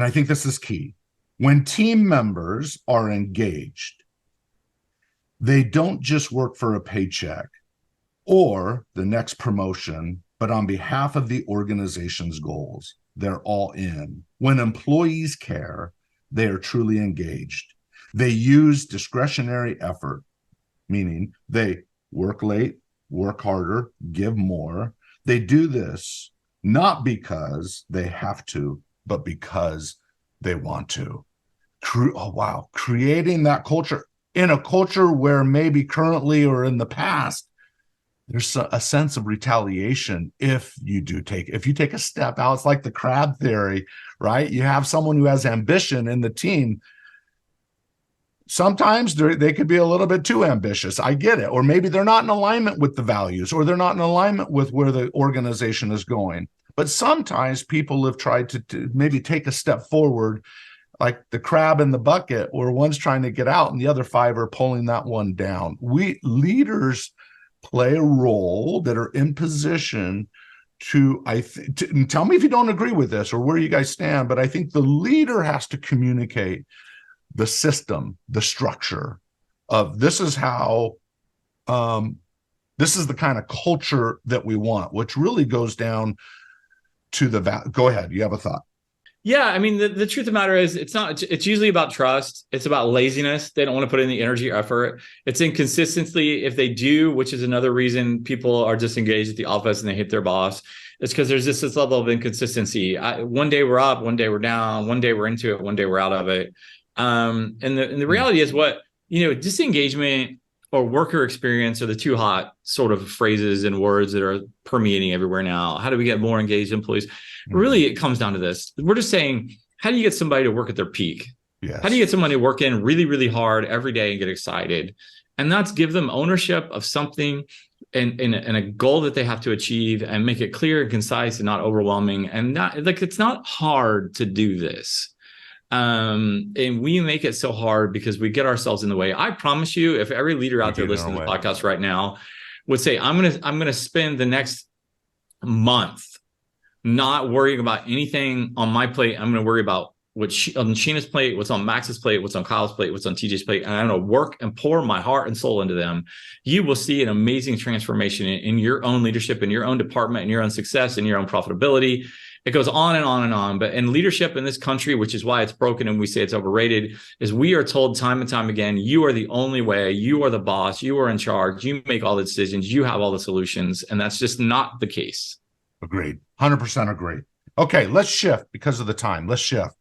and I think this is key, when team members are engaged, they don't just work for a paycheck or the next promotion, but on behalf of the organization's goals. They're all in. When employees care, they are truly engaged. They use discretionary effort, meaning they work late, work harder, give more. They do this not because they have to, but because they want to. Creating that culture in a culture where maybe currently or in the past, there's a sense of retaliation if you take a step out. It's like the crab theory, right? You have someone who has ambition in the team. Sometimes they could be a little bit too ambitious. I get it. Or maybe they're not in alignment with the values, or they're not in alignment with where the organization is going. But sometimes people have tried to maybe take a step forward, like the crab in the bucket, where one's trying to get out and the other five are pulling that one down. We leaders play a role that are in position to, and tell me if you don't agree with this or where you guys stand, but I think the leader has to communicate the system, the structure of this is how, this is the kind of culture that we want, which really goes down to go ahead. You have a thought. Yeah, I mean, the truth of the matter is it's usually about trust. It's about laziness. They don't want to put in the energy or effort. It's inconsistency if they do, which is another reason people are disengaged at the office and they hate their boss. It's because there's this level of inconsistency. One day we're up, one day we're down, one day we're into it, one day we're out of it. And the reality is disengagement or worker experience are the two hot sort of phrases and words that are permeating everywhere now. How do we get more engaged employees? Really, it comes down to this. We're just saying, how do you get somebody to work at their peak? Yes. How do you get somebody to work in really, really hard every day and get excited? And that's give them ownership of something and a goal that they have to achieve, and make it clear and concise and not overwhelming. And it's not hard to do this. And we make it so hard because we get ourselves in the way. I promise you, if every leader out there listening to the podcast right now would say, I'm gonna spend the next month not worrying about anything on my plate. I'm going to worry about what's on Sheena's plate, what's on Max's plate, what's on Kyle's plate, what's on TJ's plate, and I'm going to work and pour my heart and soul into them. You will see an amazing transformation in your own leadership, in your own department, in your own success, in your own profitability. It goes on and on and on. But in leadership in this country, which is why it's broken and we say it's overrated, is we are told time and time again, you are the only way, you are the boss, you are in charge, you make all the decisions, you have all the solutions. And that's just not the case. Agreed. 100% agree. Okay, let's shift because of the time. Let's shift.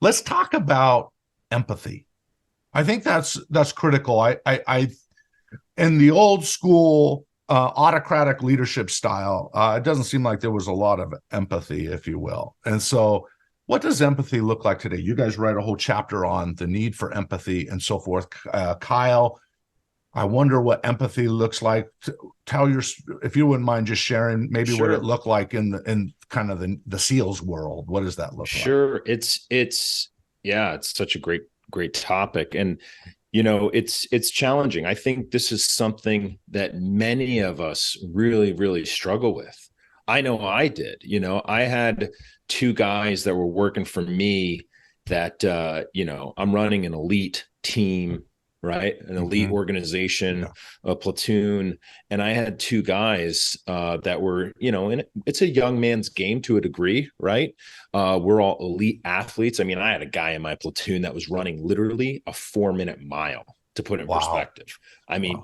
Let's talk about empathy. I think that's critical. I in the old school autocratic leadership style, it doesn't seem like there was a lot of empathy, if you will. And so what does empathy look like today? You guys write a whole chapter on the need for empathy and so forth. Kyle, I wonder what empathy looks like. If you wouldn't mind just sharing maybe what it looked like in kind of the SEALs world. What does that look like? Sure. It's such a great topic. And, it's challenging. I think this is something that many of us really, really struggle with. I know I did. I had two guys that were working for me that, I'm running an elite team, right? An elite organization, a platoon. And I had two guys that were, it's a young man's game to a degree, right? We're all elite athletes. I mean, I had a guy in my platoon that was running literally a 4-minute mile, to put it in perspective. I mean,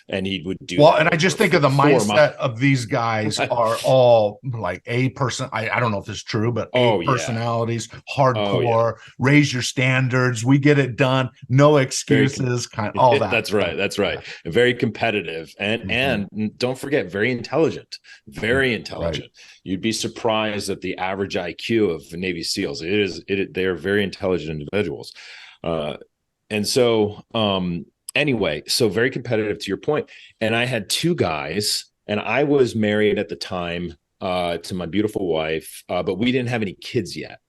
and he would do well. And I just think of the mindset of these guys are all like I don't know if it's true, but personalities, hardcore, raise your standards. We get it done. No excuses, kind of all that. That's right. That's right. Very competitive. And don't forget, very intelligent, Right. You'd be surprised at the average IQ of Navy SEALs. They are very intelligent individuals. And so, anyway, so very competitive to your point. And I had two guys, and I was married at the time to my beautiful wife, but we didn't have any kids yet.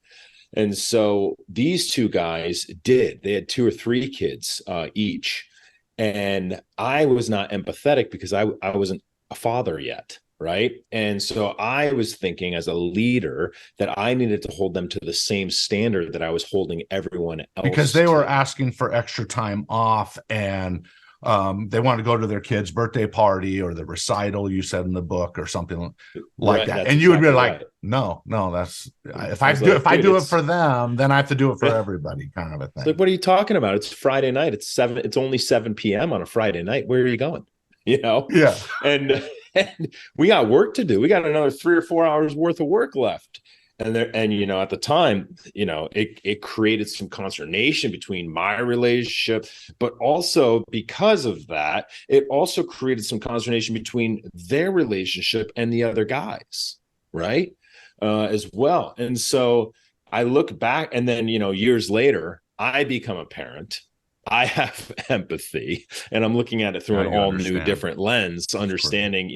And so these two guys they had 2 or 3 kids each. And I was not empathetic because I wasn't a father yet. right? And so I was thinking as a leader that I needed to hold them to the same standard that I was holding everyone else because they were to. asking for extra time off, and they want to go to their kid's birthday party or the recital you said in the book or something like that. And you would be like, no, that's if I do it for them, then I have to do it for everybody, kind of a thing. Like, what are you talking about? It's Friday night. It's only 7 p.m. on a Friday night. Where are you going? Yeah. And we got work to do. We got another 3 or 4 hours worth of work left. And at the time, it created some consternation between my relationship, but also because of that, it also created some consternation between their relationship and the other guys, right? As well. And so I look back, and then, years later, I become a parent. I have empathy, and I'm looking at it through an all new different lens, understanding,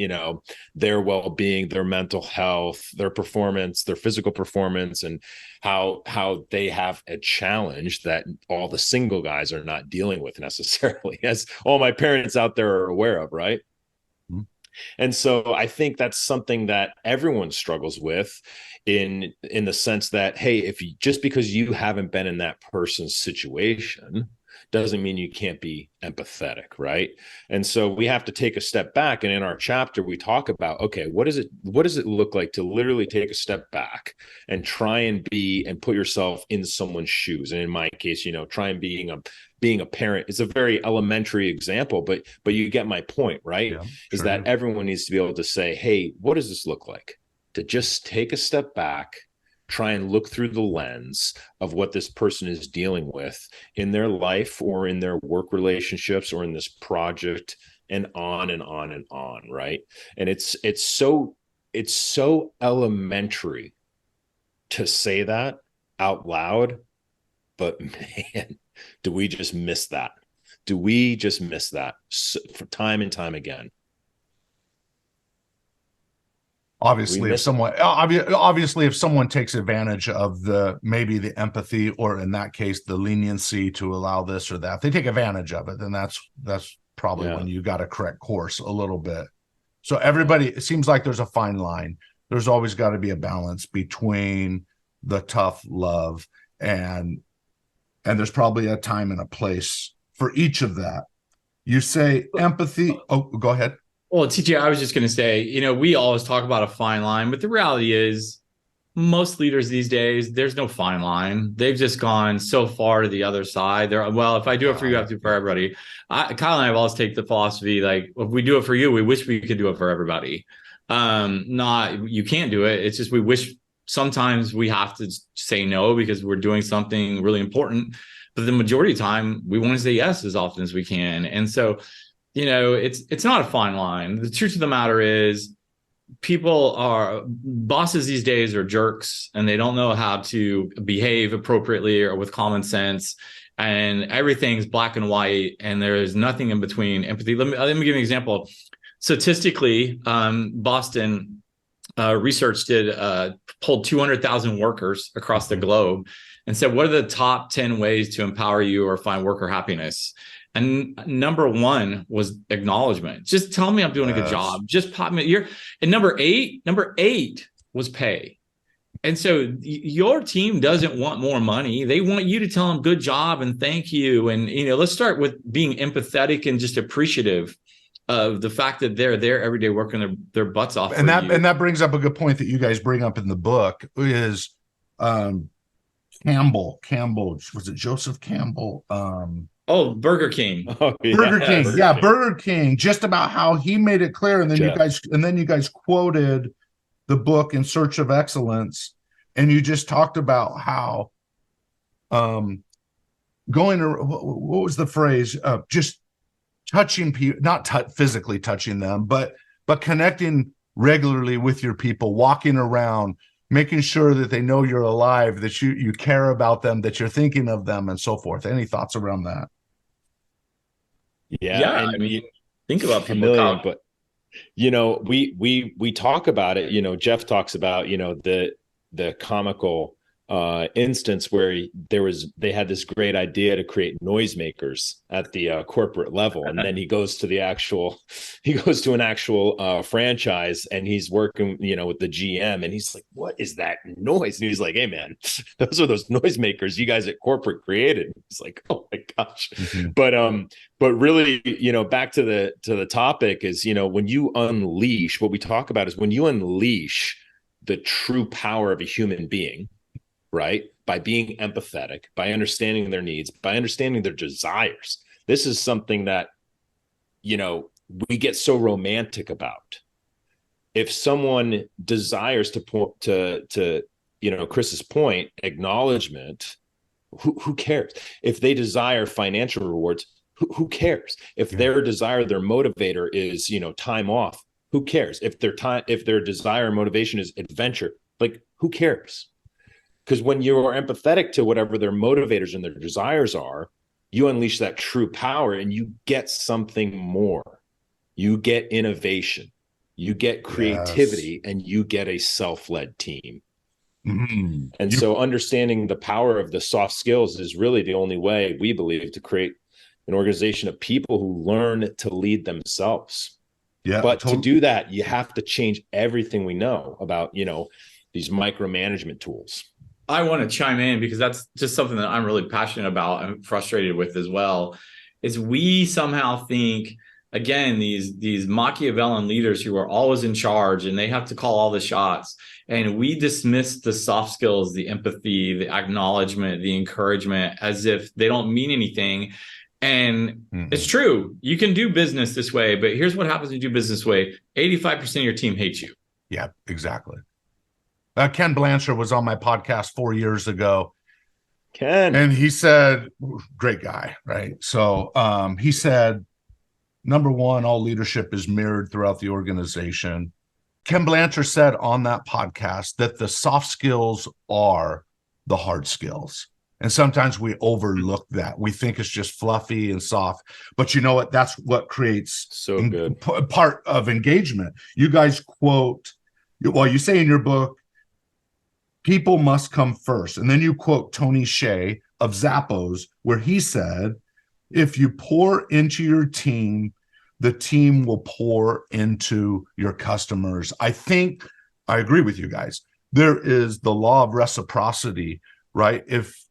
their well-being, their mental health, their performance, their physical performance, and how they have a challenge that all the single guys are not dealing with necessarily, as all my parents out there are aware of. Right. Mm-hmm. And so I think that's something that everyone struggles with in the sense that, hey, just because you haven't been in that person's situation doesn't mean you can't be empathetic, right? And so we have to take a step back. And in our chapter, we talk about, okay, what does it look like to literally take a step back and try and put yourself in someone's shoes? And in my case, try and being a parent. It's a very elementary example, but you get my point, right? Yeah, is sure. That everyone needs to be able to say, hey, what does this look like? To just take a step back, try and look through the lens of what this person is dealing with in their life or in their work relationships or in this project, and on and on and on, right? And it's so elementary to say that out loud, but man, do we just miss that? Do we just miss that for time and time again? Obviously, if someone takes advantage of maybe the empathy, or in that case, the leniency to allow this or that, if they take advantage of it, then that's probably when you got to correct course a little bit. So everybody, it seems like there's a fine line. There's always got to be a balance between the tough love and there's probably a time and a place for each of that. You say empathy. Oh, go ahead. Well, TJ, I was just going to say, we always talk about a fine line, but the reality is most leaders these days, there's no fine line. They've just gone so far to the other side. If I do it for you, I have to do it for everybody. Kyle and I have always taken the philosophy, like, if we do it for you, we wish we could do it for everybody. Not, you can't do it. It's just, we wish sometimes we have to say no because we're doing something really important. But the majority of the time, we want to say yes as often as we can. And so, it's not a fine line. The truth of the matter is, bosses these days are jerks, and they don't know how to behave appropriately or with common sense, and everything's black and white, and there's nothing in between. Empathy. Let me give you an example. Statistically, Boston research pulled 200,000 workers across the globe and said, what are the top 10 ways to empower you or find worker happiness? And number one was acknowledgement. Just tell me I'm doing a good job. Just pop me. And number eight was pay. And so your team doesn't want more money. They want you to tell them good job and thank you. And, let's start with being empathetic and just appreciative of the fact that they're there every day working their butts off. And that brings up a good point that you guys bring up in the book is Campbell. Was it Joseph Campbell? Burger King. Burger King. Just about how he made it clear, and then you guys quoted the book In Search of Excellence, and you just talked about how what was the phrase? Just touching people, not physically touching them, but connecting regularly with your people, walking around, making sure that they know you're alive, that you care about them, that you're thinking of them, and so forth. Any thoughts around that? Yeah, I mean, think about people, but we talk about it. Jeff talks about the comical instance where they had this great idea to create noisemakers at the corporate level, and then he goes to an actual franchise, and he's working with the GM, and he's like, what is that noise? And he's like, hey man, those are those noisemakers you guys at corporate created. He's like, oh my gosh. Mm-hmm. But really, back to the topic is, when you unleash, what we talk about is when you unleash the true power of a human being, right? By being empathetic, by understanding their needs, by understanding their desires. This is something that, we get so romantic about. If someone desires to Chris's point, acknowledgement, who cares? If they desire financial rewards, who cares? If their desire, their motivator is, time off, who cares? If their desire and motivation is adventure, like, who cares? Because when you are empathetic to whatever their motivators and their desires are, you unleash that true power and you get something more. You get innovation, you get creativity, and you get a self-led team. Mm-hmm. And so understanding the power of the soft skills is really the only way, we believe, to create an organization of people who learn to lead themselves. Yeah, but to do that, you have to change everything we know about, these micromanagement tools. I want to chime in because that's just something that I'm really passionate about and frustrated with as well, is we somehow think, again, these Machiavellian leaders who are always in charge and they have to call all the shots. And we dismiss the soft skills, the empathy, the acknowledgement, the encouragement as if they don't mean anything. And It's true. You can do business this way, but here's what happens when you do business this way. 85% of your team hates you. Yeah, exactly. Ken Blanchard was on my podcast 4 years ago. Ken. And he said, great guy, right? So he said, number one, all leadership is mirrored throughout the organization. Ken Blanchard said on that podcast that the soft skills are the hard skills. And sometimes we overlook that. We think it's just fluffy and soft. But you know what? That's what creates part of engagement. You guys quote, you say in your book, people must come first. And then you quote Tony Hsieh of Zappos, where he said, if you pour into your team, the team will pour into your customers. I think I agree with you guys. There is the law of reciprocity, right? If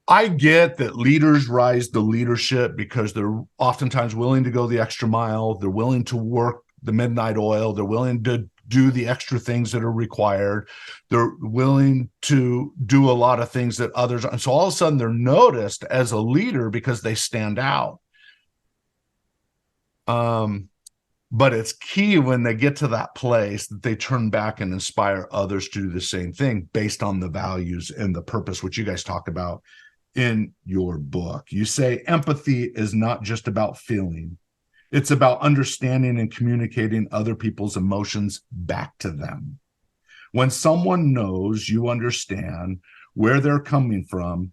I get that leaders rise to leadership because they're oftentimes willing to go the extra mile, they're willing to work the midnight oil, they're willing to do the extra things that are required. They're willing to do a lot of things that others aren't. So all of a sudden they're noticed as a leader because they stand out. But it's key when they get to that place that they turn back and inspire others to do the same thing based on the values and the purpose, which you guys talk about in your book. You say empathy is not just about feeling. It's about understanding and communicating other people's emotions back to them. When someone knows you understand where they're coming from,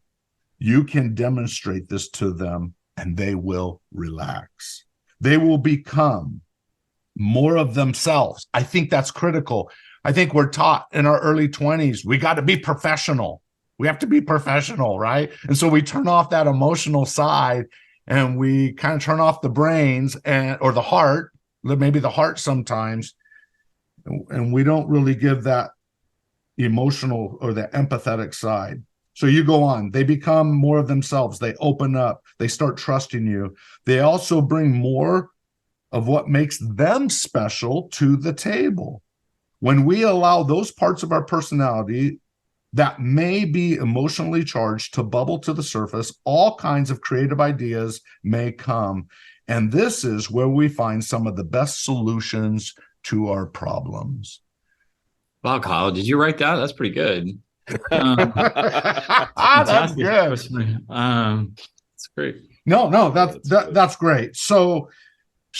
you can demonstrate this to them and they will relax. They will become more of themselves. I think that's critical. I think we're taught in our early 20s, we got to be professional. We have to be professional, right? And so we turn off that emotional side and we kind of turn off the brains or the heart, maybe the heart sometimes, and we don't really give that emotional or the empathetic side. So you go on, they become more of themselves. They open up, they start trusting you. They also bring more of what makes them special to the table. When we allow those parts of our personality that may be emotionally charged to bubble to the surface, all kinds of creative ideas may come. And this is where we find some of the best solutions to our problems. Wow, Kyle, did you write that? That's pretty good. That's good. That's great. No, that's great. So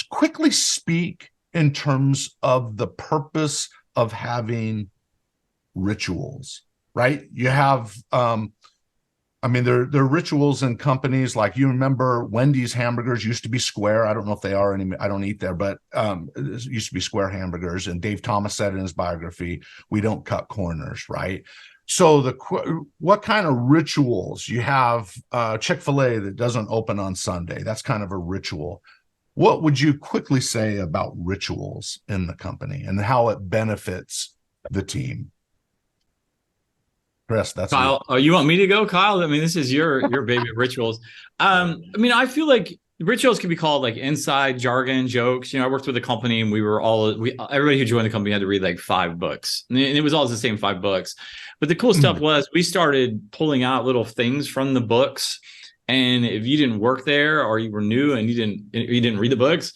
quickly speak in terms of the purpose of having rituals, right? You have, there are rituals in companies like, you remember Wendy's hamburgers used to be square. I don't know if they are anymore. I don't eat there, but it used to be square hamburgers. And Dave Thomas said in his biography, we don't cut corners, right? So what kind of rituals you have? Chick-fil-A that doesn't open on Sunday. That's kind of a ritual. What would you quickly say about rituals in the company and how it benefits the team? Chris, that's Kyle. Oh, you want me to go, Kyle? I mean, this is your baby rituals. I mean, I feel like rituals can be called like inside jargon jokes. I worked with a company and everybody who joined the company had to read like 5 books, and it was all the same 5 books. But the cool stuff was we started pulling out little things from the books, and if you didn't work there or you were new and you didn't read the books,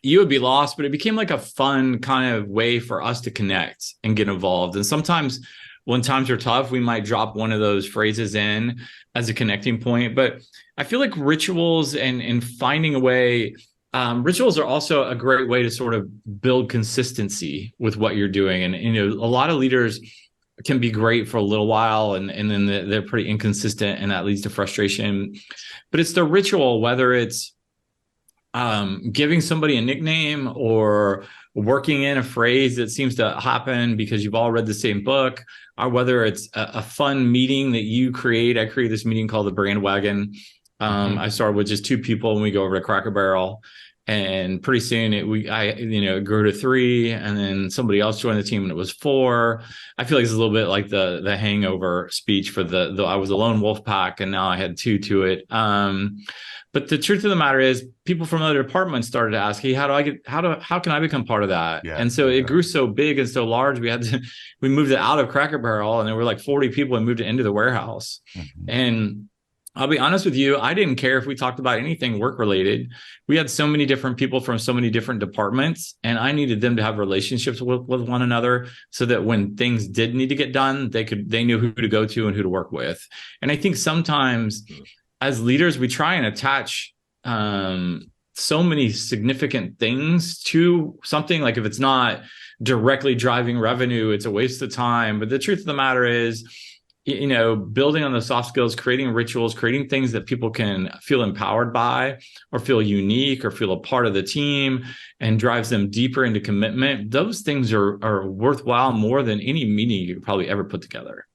you would be lost. But it became like a fun kind of way for us to connect and get involved. And sometimes when times are tough, we might drop one of those phrases in as a connecting point. But I feel like rituals and finding a way, rituals are also a great way to sort of build consistency with what you're doing. And, a lot of leaders can be great for a little while and then they're pretty inconsistent, and that leads to frustration. But it's the ritual, whether it's giving somebody a nickname or working in a phrase that seems to happen because you've all read the same book, or whether it's a fun meeting that you create. I created this meeting called the Brand Wagon. I started with just 2 people and we go over to Cracker Barrel, and pretty soon it grew to 3, and then somebody else joined the team and it was 4. I feel like it's a little bit like the hangover speech for the I was a lone wolf pack and now I had 2 to it. But the truth of the matter is, people from other departments started to ask, "Hey, how can I become part of that?" And so it grew so big and so large. We moved it out of Cracker Barrel, and there were like 40 people, and moved it into the warehouse. And I'll be honest with you, I didn't care if we talked about anything work related. We had so many different people from so many different departments, and I needed them to have relationships with one another so that when things did need to get done, they knew who to go to and who to work with. And I think sometimes as leaders, we try and attach so many significant things to something. Like if it's not directly driving revenue, it's a waste of time. But the truth of the matter is, building on the soft skills, creating rituals, creating things that people can feel empowered by or feel unique or feel a part of the team and drives them deeper into commitment. Those things are worthwhile more than any meeting you could probably ever put together.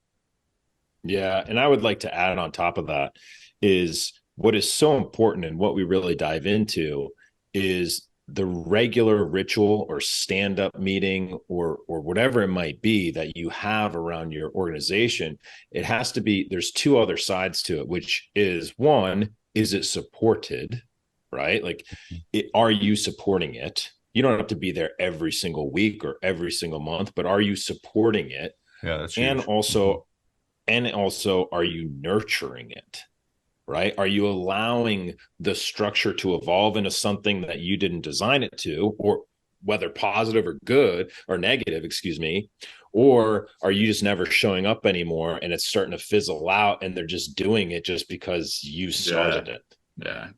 Yeah. And I would like to add on top of that is what is so important, and what we really dive into is the regular ritual or stand-up meeting or whatever it might be that you have around your organization. It has to be, there's 2 other sides to it, which is, one, is it supported, right? Like, are you supporting it? You don't have to be there every single week or every single month, but are you supporting it? Yeah, that's huge. And also, are you nurturing it? Right? Are you allowing the structure to evolve into something that you didn't design it to, or whether positive or good or negative, or are you just never showing up anymore and it's starting to fizzle out and they're just doing it just because you started it? Yeah.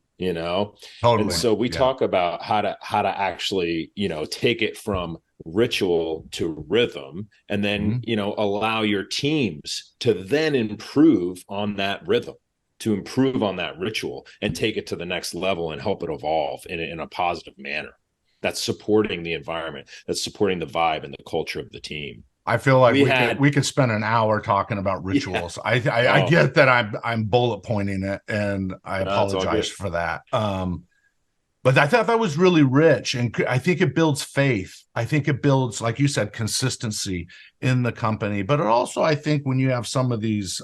Totally. And so we talk about how to actually, take it from ritual to rhythm, and then, allow your teams to then improve on that rhythm, to improve on that ritual and take it to the next level and help it evolve in a positive manner. That's supporting the environment, that's supporting the vibe and the culture of the team. I feel like we could spend an hour talking about rituals. Yeah. I get that I'm bullet pointing it, and I apologize for that. But I thought that was really rich, and I think it builds faith. I think it builds, like you said, consistency in the company. But it also, I think, when you have some of these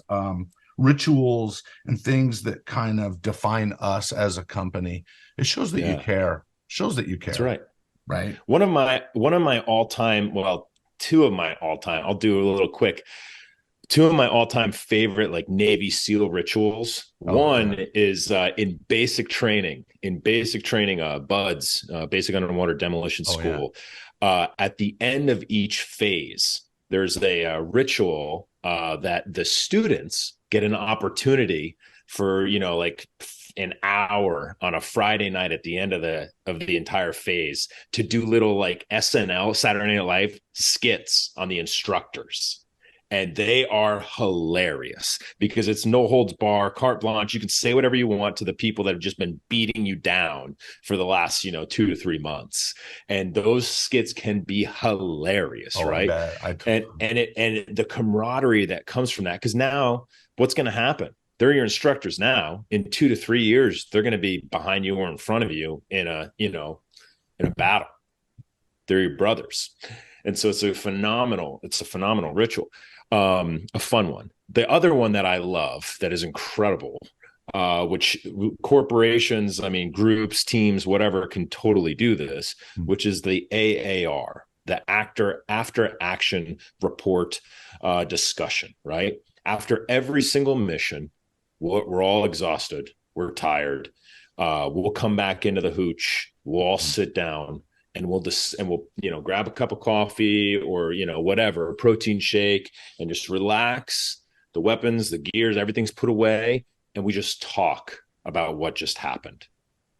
rituals and things that kind of define us as a company, it shows that you care. Shows that you care. That's right. Right. One of my all-time, well, 2 of my all-time, I'll do a little quick. 2 of my all-time favorite like Navy SEAL rituals. One is in basic training, BUDS, Basic Underwater Demolition School. At the end of each phase, there's a ritual that the students get an opportunity for, like an hour on a Friday night at the end of the entire phase to do little like SNL, Saturday Night Live skits on the instructors. And they are hilarious because it's no holds bar, carte blanche. You can say whatever you want to the people that have just been beating you down for the last, 2 to 3 months. And those skits can be hilarious, right? And the camaraderie that comes from that, because now what's going to happen? They're your instructors now. In 2 to 3 years, they're going to be behind you or in front of you in a battle. They're your brothers. And so it's a phenomenal ritual. A fun one. The other one that I love that is incredible, which corporations, groups, teams, whatever, can totally do this, which is the AAR, the after action report discussion, right? After every single mission, we're all exhausted. We're tired. We'll come back into the hooch. We'll all sit down. And we'll grab a cup of coffee or, whatever, protein shake, and just relax. The weapons, the gears, everything's put away. And we just talk about what just happened.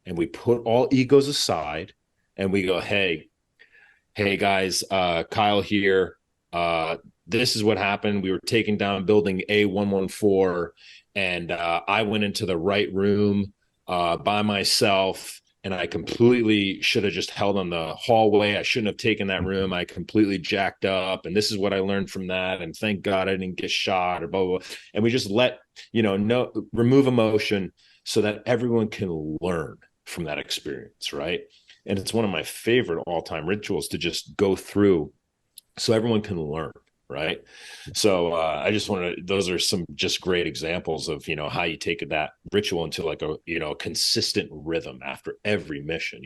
And we put all egos aside and we go, hey guys, Kyle here. This is what happened. We were taking down building A114 and I went into the right room by myself. And I completely should have just held on the hallway. I shouldn't have taken that room. I completely jacked up. And this is what I learned from that. And thank God I didn't get shot or blah, blah, blah. And we just remove emotion so that everyone can learn from that experience, right? And it's one of my favorite all-time rituals to just go through so everyone can learn. Right. So I just those are some just great examples of, how you take that ritual into like a, consistent rhythm after every mission,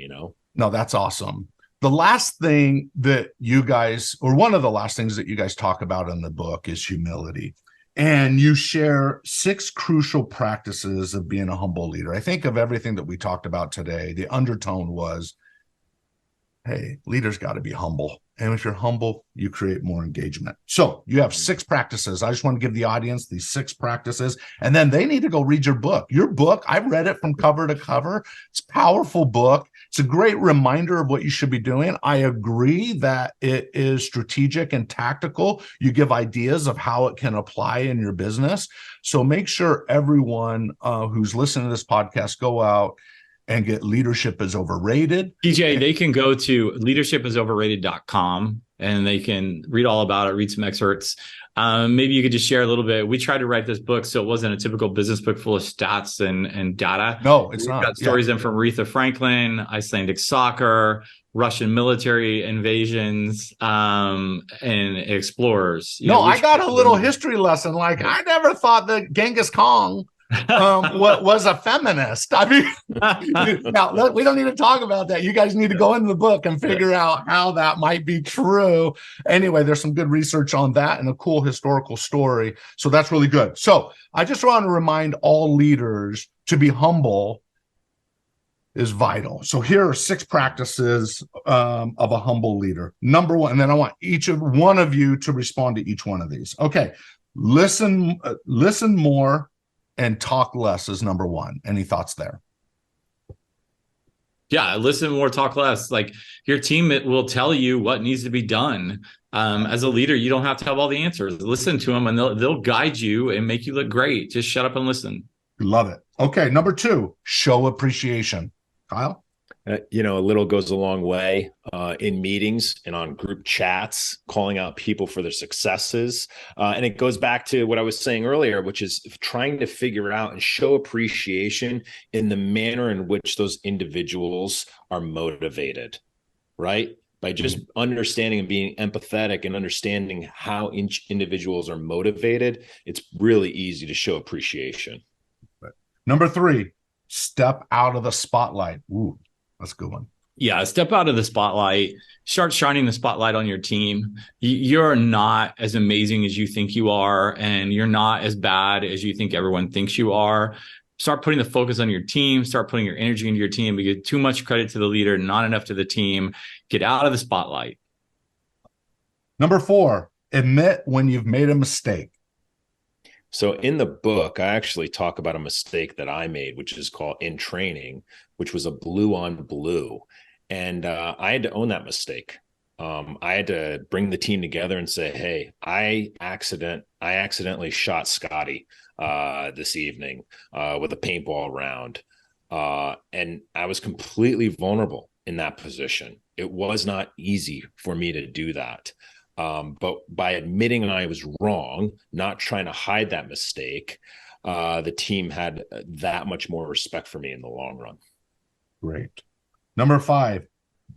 No, that's awesome. The last thing that you guys, or one of the last things that you guys talk about in the book is humility. And you share 6 crucial practices of being a humble leader. I think of everything that we talked about today, the undertone was, hey, leaders got to be humble. And if you're humble, you create more engagement. So you have 6 practices. I just want to give the audience these 6 practices, and then they need to go read your book. Your book, I've read it from cover to cover. It's a powerful book. It's a great reminder of what you should be doing. I agree that it is strategic and tactical. You give ideas of how it can apply in your business. So make sure everyone who's listening to this podcast go out and get Leadership is Overrated. TJ, they can go to leadershipisoverrated.com and they can read all about it, read some excerpts. Maybe you could just share a little bit. We tried to write this book so it wasn't a typical business book full of stats and data. No, it's not. Got stories in from Aretha Franklin, Icelandic soccer, Russian military invasions, and explorers. I got a little history lesson. Like, I never thought that Genghis Khan was a feminist. Now we don't need to talk about that. You guys need to go into the book and figure out how that might be true. Anyway, there's some good research on that and a cool historical story. So that's really good. So I just want to remind all leaders to be humble is vital. So here are 6 practices of a humble leader. Number 1, and then I want each of one of you to respond to each one of these. Okay. Listen more and talk less is number 1. Any thoughts there? Yeah, listen more, talk less. Like, your team will tell you what needs to be done. As a leader, you don't have to have all the answers. Listen to them and they'll guide you and make you look great. Just shut up and listen. Love it. Okay, number 2, show appreciation. Kyle? A little goes a long way in meetings and on group chats, calling out people for their successes. And it goes back to what I was saying earlier, which is trying to figure out and show appreciation in the manner in which those individuals are motivated, right? By just understanding and being empathetic and understanding how individuals are motivated, it's really easy to show appreciation. Number 3, step out of the spotlight. Ooh. That's a good one. Yeah, step out of the spotlight. Start shining the spotlight on your team. You're not as amazing as you think you are, and you're not as bad as you think everyone thinks you are. Start putting the focus on your team. Start putting your energy into your team. You give too much credit to the leader, not enough to the team. Get out of the spotlight. Number 4, admit when you've made a mistake. So in the book, I actually talk about a mistake that I made, which is called in training, which was a blue on blue. And I had to own that mistake. I had to bring the team together and say, hey, I accidentally shot Scotty this evening with a paintball round. And I was completely vulnerable in that position. It was not easy for me to do that. But by admitting I was wrong, not trying to hide that mistake, the team had that much more respect for me in the long run. Great. Number 5,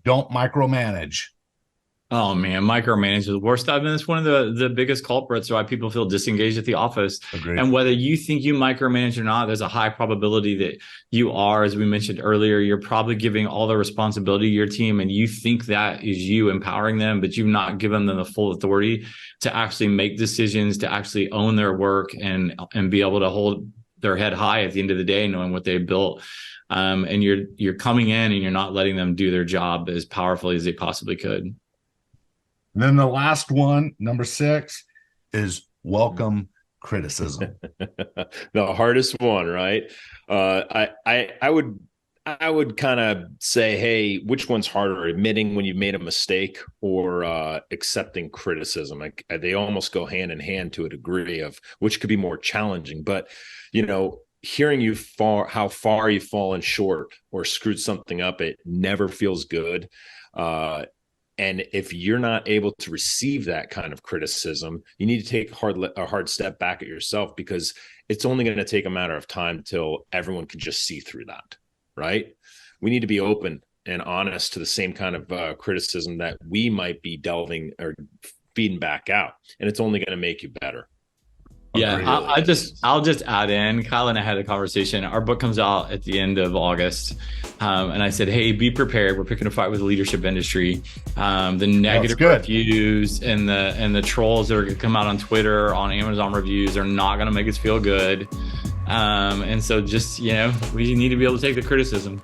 don't micromanage. Oh man, micromanage is the worst. I mean, it's one of the biggest culprits why people feel disengaged at the office. Agreed. And whether you think you micromanage or not, there's a high probability that you are, as we mentioned earlier, you're probably giving all the responsibility to your team, and you think that is you empowering them, but you've not given them the full authority to actually make decisions, to actually own their work, and be able to hold their head high at the end of the day, knowing what they built. And you're coming in and you're not letting them do their job as powerfully as they possibly could. And then the last one, number 6, is welcome criticism. The hardest one, right? I would kind of say, hey, which one's harder, admitting when you've made a mistake or accepting criticism? Like, they almost go hand in hand to a degree of which could be more challenging. But, hearing how far you've fallen short or screwed something up, it never feels good. And if you're not able to receive that kind of criticism, you need to take a hard step back at yourself, because it's only going to take a matter of time till everyone can just see through that, right? We need to be open and honest to the same kind of criticism that we might be delving or feeding back out. And it's only going to make you better. Yeah, I'll just add in, Kyle and I had a conversation. Our book comes out at the end of August. And I said, hey, be prepared. We're picking a fight with the leadership industry. The negative reviews and the trolls that are going to come out on Twitter, on Amazon reviews, are not going to make us feel good. And so just, we need to be able to take the criticism.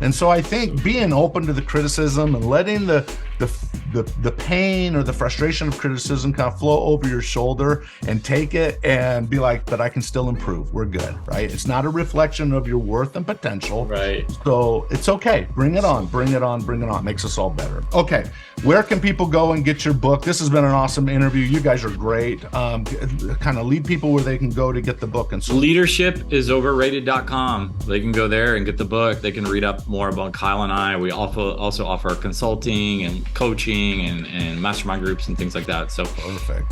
And so I think being open to the criticism and letting the pain or the frustration of criticism kind of flow over your shoulder, and take it and be like, but I can still improve. We're good, right? It's not a reflection of your worth and potential. Right. So it's okay. Bring it on, bring it on, bring it on. It makes us all better. Okay. Where can people go and get your book? This has been an awesome interview. You guys are great. Kind of lead people where they can go to get the book. And so leadership is overrated.com. They can go there and get the book. They can read up more about Kyle and I. We also offer consulting and coaching and mastermind groups and things like that. So perfect.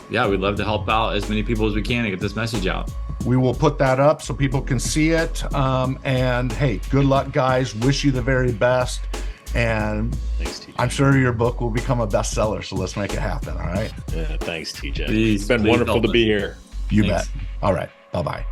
We'd love to help out as many people as we can to get this message out. We will put that up so people can see it. And hey, good luck, guys. Wish you the very best. And thanks, TJ. I'm sure your book will become a bestseller. So let's make it happen. All right. Yeah, thanks, TJ. It's been wonderful to be here. You bet. All right. Bye-bye.